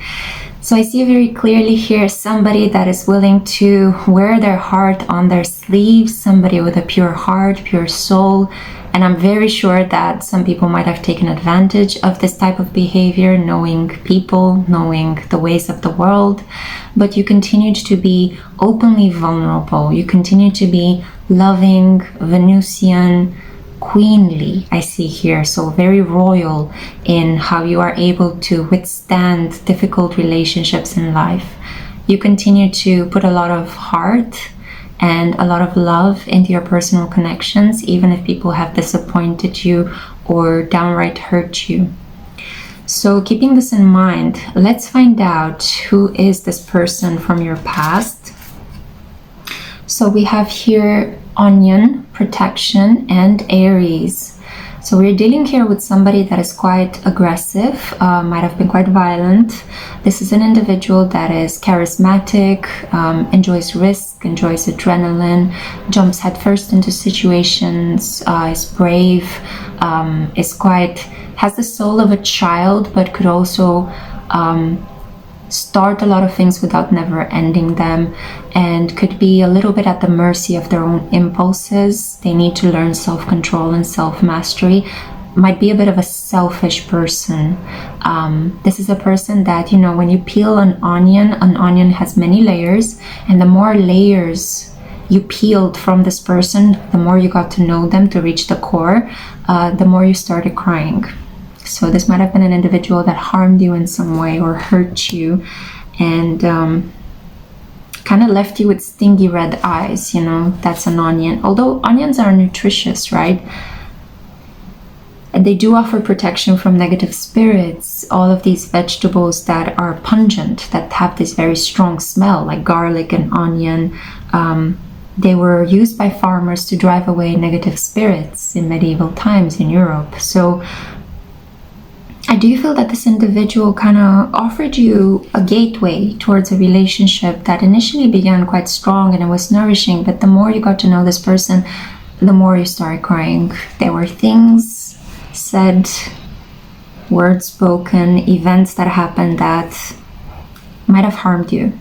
So I see very clearly here somebody that is willing to wear their heart on their sleeves, somebody with a pure heart, pure soul. And I'm very sure that some people might have taken advantage of this type of behavior, knowing people, knowing the ways of the world. But you continued to be openly vulnerable. You continue to be loving, Venusian, queenly, I see here. So very royal in how you are able to withstand difficult relationships in life. You continue to put a lot of heart and a lot of love into your personal connections, even if people have disappointed you or downright hurt you. So keeping this in mind, let's find out who is this person from your past. So we have here Onion, Protection, and Aries. So we're dealing here with somebody that is quite aggressive, might have been quite violent. This is an individual that is charismatic, enjoys risk, enjoys adrenaline, jumps headfirst into situations, is brave, has the soul of a child, but could also start a lot of things without never ending them, and could be a little bit at the mercy of their own impulses. They need to learn self-control and self-mastery. Might be a bit of a selfish person. This is a person that, you know, when you peel an onion has many layers, and the more layers you peeled from this person, the more you got to know them to reach the core, the more you started crying. So this might have been an individual that harmed you in some way or hurt you, and kind of left you with stingy red eyes. You know, that's an onion. Although onions are nutritious, right? And they do offer protection from negative spirits. All of these vegetables that are pungent, that have this very strong smell, like garlic and onion, they were used by farmers to drive away negative spirits in medieval times in Europe. So I do feel that this individual kind of offered you a gateway towards a relationship that initially began quite strong and it was nourishing, but the more you got to know this person, the more you started crying. There were things said, words spoken, events that happened that might have harmed you.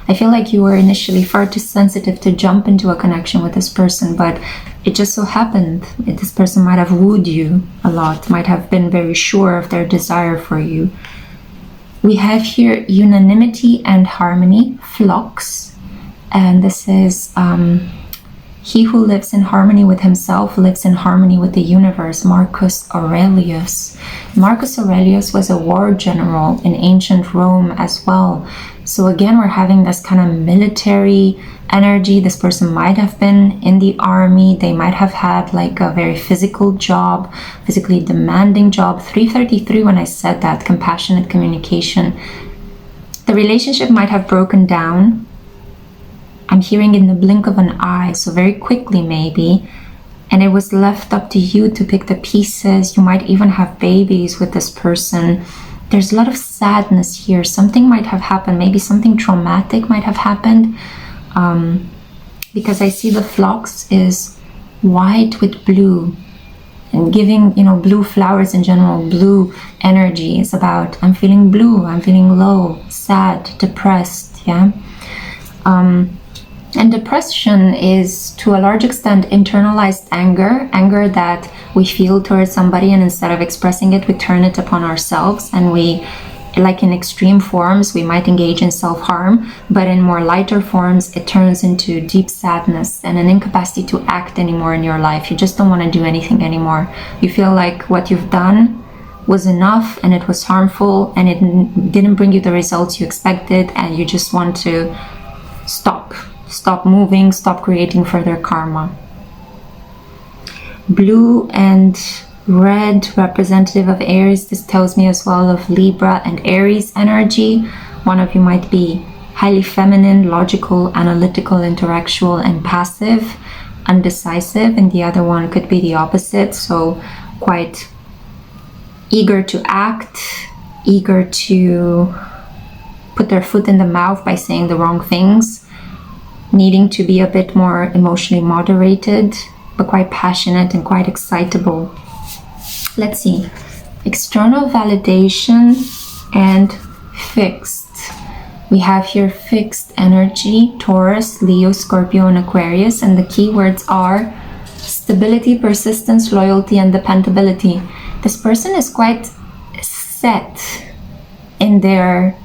I feel like you were initially far too sensitive to jump into a connection with this person, but it just so happened this person might have wooed you a lot, might have been very sure of their desire for you. We have here unanimity and harmony, flux, and this is he who lives in harmony with himself lives in harmony with the universe, Marcus Aurelius. Marcus Aurelius was a war general in ancient Rome as well. So again, we're having this kind of military energy. This person might have been in the army. They might have had like a very physical job, physically demanding job. 333 when I said that, compassionate communication. The relationship might have broken down. I'm hearing in the blink of an eye, so very quickly maybe. And it was left up to you to pick the pieces. You might even have babies with this person. There's a lot of sadness here. Something might have happened. Maybe something traumatic might have happened. Because I see the flux is white with blue. And giving, you know, blue flowers in general, blue energy is about, I'm feeling blue, I'm feeling low, sad, depressed, yeah? And depression is, to a large extent, internalized anger that we feel towards somebody, and instead of expressing it, we turn it upon ourselves, and we, like in extreme forms, we might engage in self-harm, but in more lighter forms, it turns into deep sadness and an incapacity to act anymore in your life. You just don't want to do anything anymore. You feel like what you've done was enough and it was harmful and it didn't bring you the results you expected, and you just want to stop moving, stop creating further karma. Blue and red, representative of Aries. This tells me as well of Libra and Aries energy. One of you might be highly feminine, logical, analytical, intellectual, and passive, undecisive, and the other one could be the opposite, so quite eager to act, eager to put their foot in the mouth by saying the wrong things, needing to be a bit more emotionally moderated, but quite passionate and quite excitable. Let's see. External validation and fixed. We have here fixed energy, Taurus, Leo, Scorpio, and Aquarius. And the keywords are stability, persistence, loyalty, and dependability. This person is quite set in their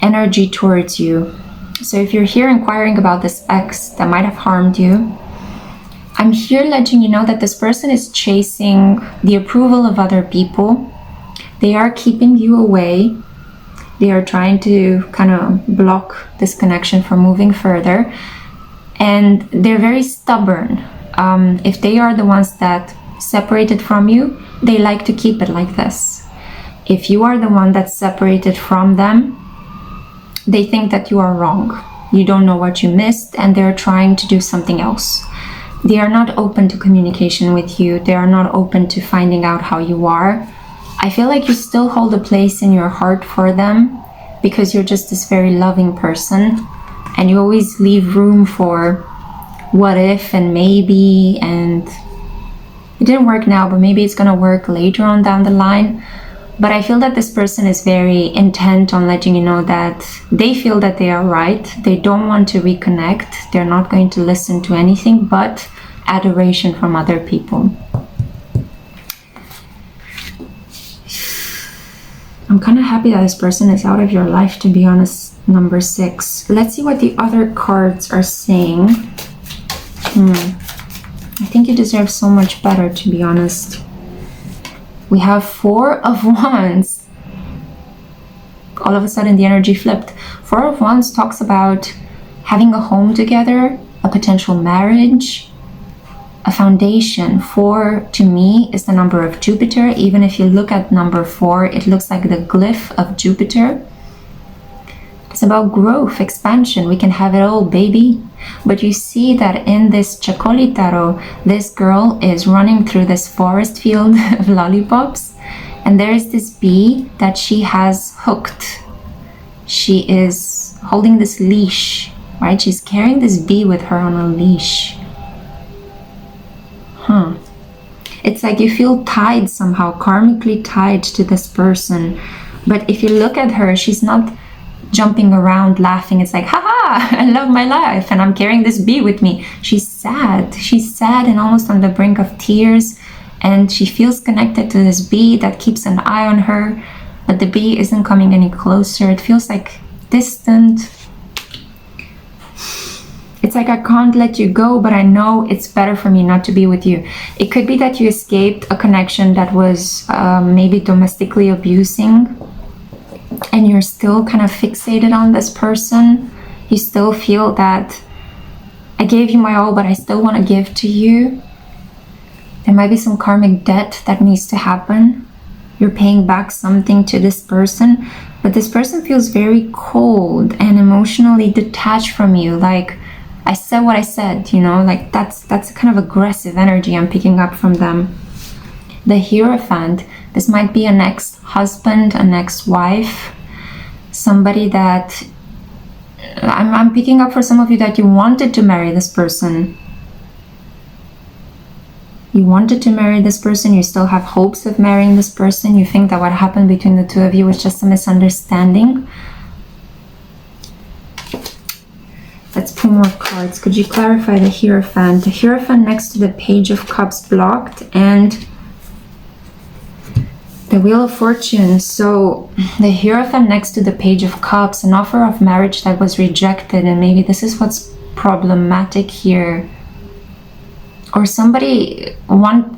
energy towards you. So if you're here inquiring about this ex that might have harmed you, I'm here letting you know that this person is chasing the approval of other people. They are keeping you away. They are trying to kind of block this connection from moving further. And they're very stubborn. If they are the ones that separated from you, they like to keep it like this. If you are the one that's separated from them, they think that you are wrong. You don't know what you missed, and they're trying to do something else. They are not open to communication with you. They are not open to finding out how you are. I feel like you still hold a place in your heart for them because you're just this very loving person, and you always leave room for what if and maybe, and it didn't work now, but maybe it's gonna work later on down the line. But I feel that this person is very intent on letting you know that they feel that they are right. They don't want to reconnect. They're not going to listen to anything but adoration from other people. I'm kind of happy that this person is out of your life, to be honest, number 6. Let's see what the other cards are saying. I think you deserve so much better, to be honest. We have 4 of Wands. All of a sudden the energy flipped. 4 of Wands talks about having a home together, a potential marriage, a foundation. 4 to me is the number of Jupiter. Even if you look at number 4, it looks like the glyph of Jupiter. It's about growth, expansion. We can have it all, baby. But you see that in this Chacoli tarot, this girl is running through this forest field of lollipops, and there is this bee that she has hooked. She is holding this leash, right? She's carrying this bee with her on a leash. It's like you feel tied somehow, karmically tied to this person. But if you look at her, she's not jumping around laughing. It's like, haha, I love my life and I'm carrying this bee with me. She's sad and almost on the brink of tears, and she feels connected to this bee that keeps an eye on her, but the bee isn't coming any closer. It feels like distant. It's like, I can't let you go, but I know it's better for me not to be with you. It could be that you escaped a connection that was maybe domestically abusing, and you're still kind of fixated on this person. You still feel that I gave you my all, but I still want to give to you. There might be some karmic debt that needs to happen. You're paying back something to this person, but this person feels very cold and emotionally detached from you. Like, I said what I said, you know, like that's kind of aggressive energy I'm picking up from them. The Hierophant, this might be an ex-husband, an ex-wife, somebody that I'm picking up for some of you that you wanted to marry this person. You wanted to marry this person, you still have hopes of marrying this person. You think that what happened between the two of you was just a misunderstanding. Let's pull more cards. Could you clarify the Hierophant? The Hierophant next to the Page of Cups blocked, and the Wheel of Fortune. So the Hierophant next to the Page of Cups, an offer of marriage that was rejected, and maybe this is what's problematic here. Or somebody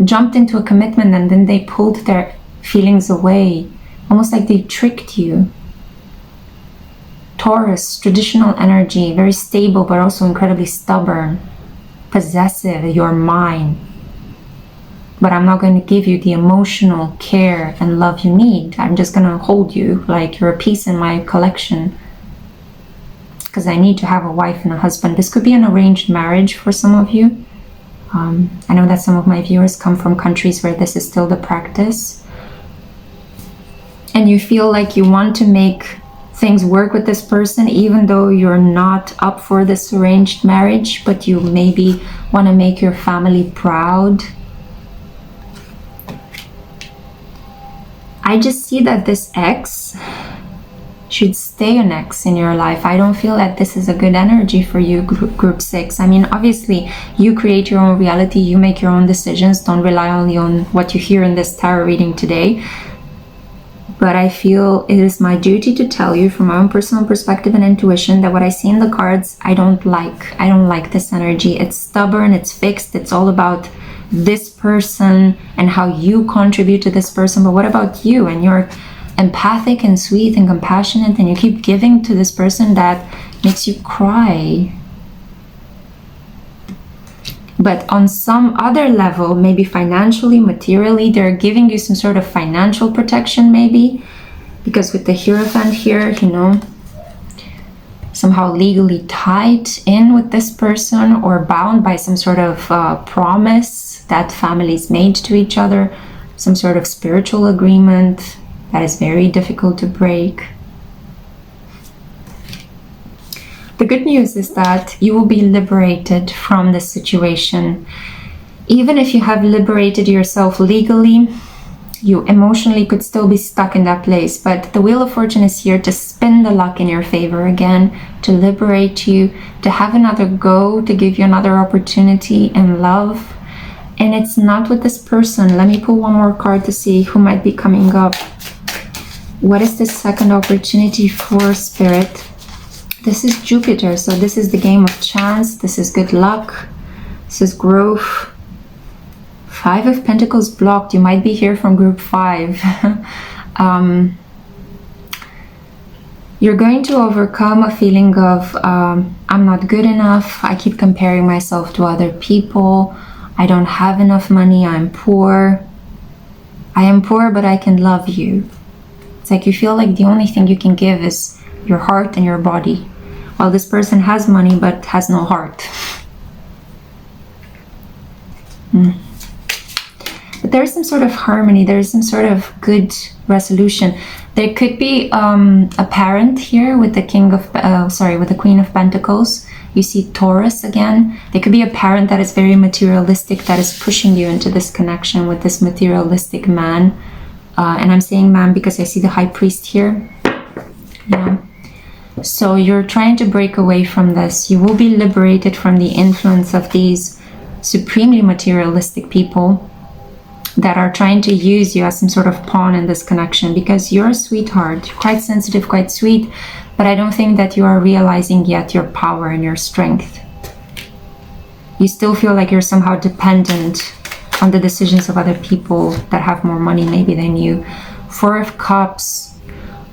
jumped into a commitment and then they pulled their feelings away, almost like they tricked you. Taurus, traditional energy, very stable but also incredibly stubborn, possessive. You're mine, but I'm not going to give you the emotional care and love you need. I'm just going to hold you like you're a piece in my collection because I need to have a wife and a husband. This could be an arranged marriage for some of you. I know that some of my viewers come from countries where this is still the practice. and you feel like you want to make things work with this person, even though you're not up for this arranged marriage, but you maybe want to make your family proud. I just see that this ex should stay an ex in your life. I don't feel that this is a good energy for you, group 6. I mean, obviously, you create your own reality, you make your own decisions. Don't rely only on what you hear in this tarot reading today. But I feel it is my duty to tell you from my own personal perspective and intuition that what I see in the cards, I don't like. I don't like this energy. It's stubborn, it's fixed, it's all about this person and how you contribute to this person. But what about you? And you're empathic and sweet and compassionate, and you keep giving to this person that makes you cry. But on some other level, maybe financially, materially, they're giving you some sort of financial protection, maybe, because with the Hierophant here, you know, somehow legally tied in with this person or bound by some sort of promise that families made to each other, some sort of spiritual agreement that is very difficult to break. The good news is that you will be liberated from this situation. Even if you have liberated yourself legally, you emotionally could still be stuck in that place. But the Wheel of Fortune is here to spin the luck in your favor again, to liberate you, to have another go, to give you another opportunity in love. And it's not with this person. Let me pull one more card to see who might be coming up. What is the second opportunity for Spirit? This is Jupiter, so this is the game of chance, this is good luck, this is growth. 5 of Pentacles blocked, you might be here from group 5. You're going to overcome a feeling of, I'm not good enough, I keep comparing myself to other people, I don't have enough money, I'm poor. I am poor, but I can love you. It's like you feel like the only thing you can give is your heart and your body. While this person has money but has no heart. But there's some sort of harmony, there's some sort of good resolution. There could be a parent here with the with the Queen of Pentacles. You see Taurus again. There could be a parent that is very materialistic, that is pushing you into this connection with this materialistic man. And I'm saying man because I see the High Priest here. Yeah. So you're trying to break away from this. You will be liberated from the influence of these supremely materialistic people that are trying to use you as some sort of pawn in this connection, because you're a sweetheart. You're quite sensitive, quite sweet, but I don't think that you are realizing yet your power and your strength. You still feel like you're somehow dependent on the decisions of other people that have more money maybe than you. 4 of Cups,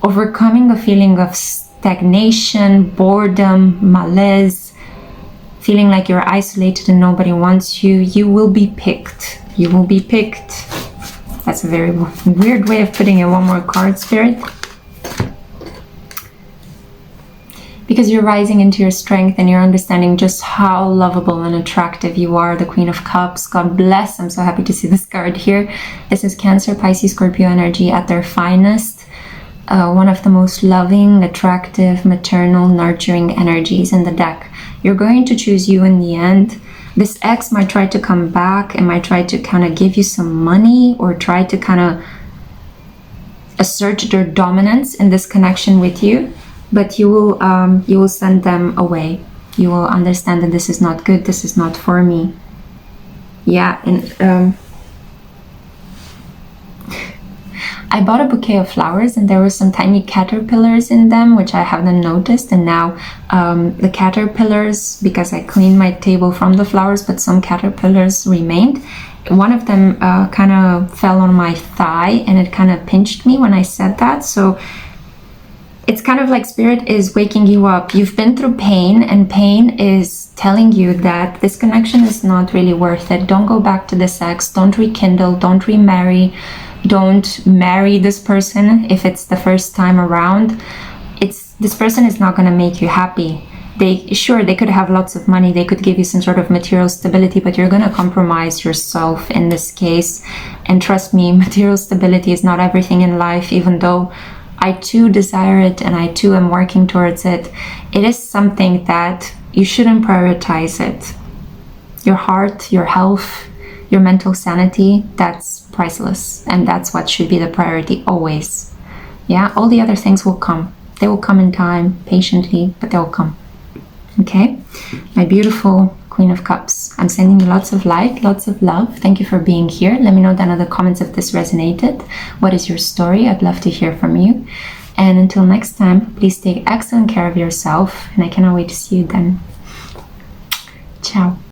overcoming a feeling of stagnation, boredom, malaise, feeling like you're isolated and nobody wants you. You will be picked. You will be picked. That's a very weird way of putting it. One more card, Spirit. Because you're rising into your strength and you're understanding just how lovable and attractive you are. The Queen of Cups. God bless. I'm so happy to see this card here. This is Cancer, Pisces, Scorpio energy at their finest. One of the most loving, attractive, maternal, nurturing energies in the deck. You're going to choose you in the end. This ex might try to come back and might try to kind of give you some money or try to kind of assert their dominance in this connection with you, but you will send them away. You will understand that this is not good, this is not for me. Yeah, and I bought a bouquet of flowers and there were some tiny caterpillars in them, which I haven't noticed. And now the caterpillars, because I cleaned my table from the flowers, but some caterpillars remained. One of them kind of fell on my thigh and it kind of pinched me when I said that. So it's kind of like Spirit is waking you up. You've been through pain, and pain is telling you that this connection is not really worth it. Don't go back to this ex. Don't rekindle. Don't remarry. Don't marry this person if it's the first time around. This person is not going to make you happy. they could have lots of money, they could give you some sort of material stability, but you're going to compromise yourself in this case. And trust me, material stability is not everything in life, even though I too desire it and I too am working towards it. It is something that you shouldn't prioritize it. Your heart, your health, your mental sanity, that's priceless, and that's what should be the priority always. Yeah, all the other things will come. They will come in time, patiently, but they will come. Okay, my beautiful Queen of Cups, I'm sending you lots of light, lots of love. Thank you for being here. Let me know down in the comments if this resonated. What is your story? I'd love to hear from you. And until next time, please take excellent care of yourself, and I cannot wait to see you then. Ciao.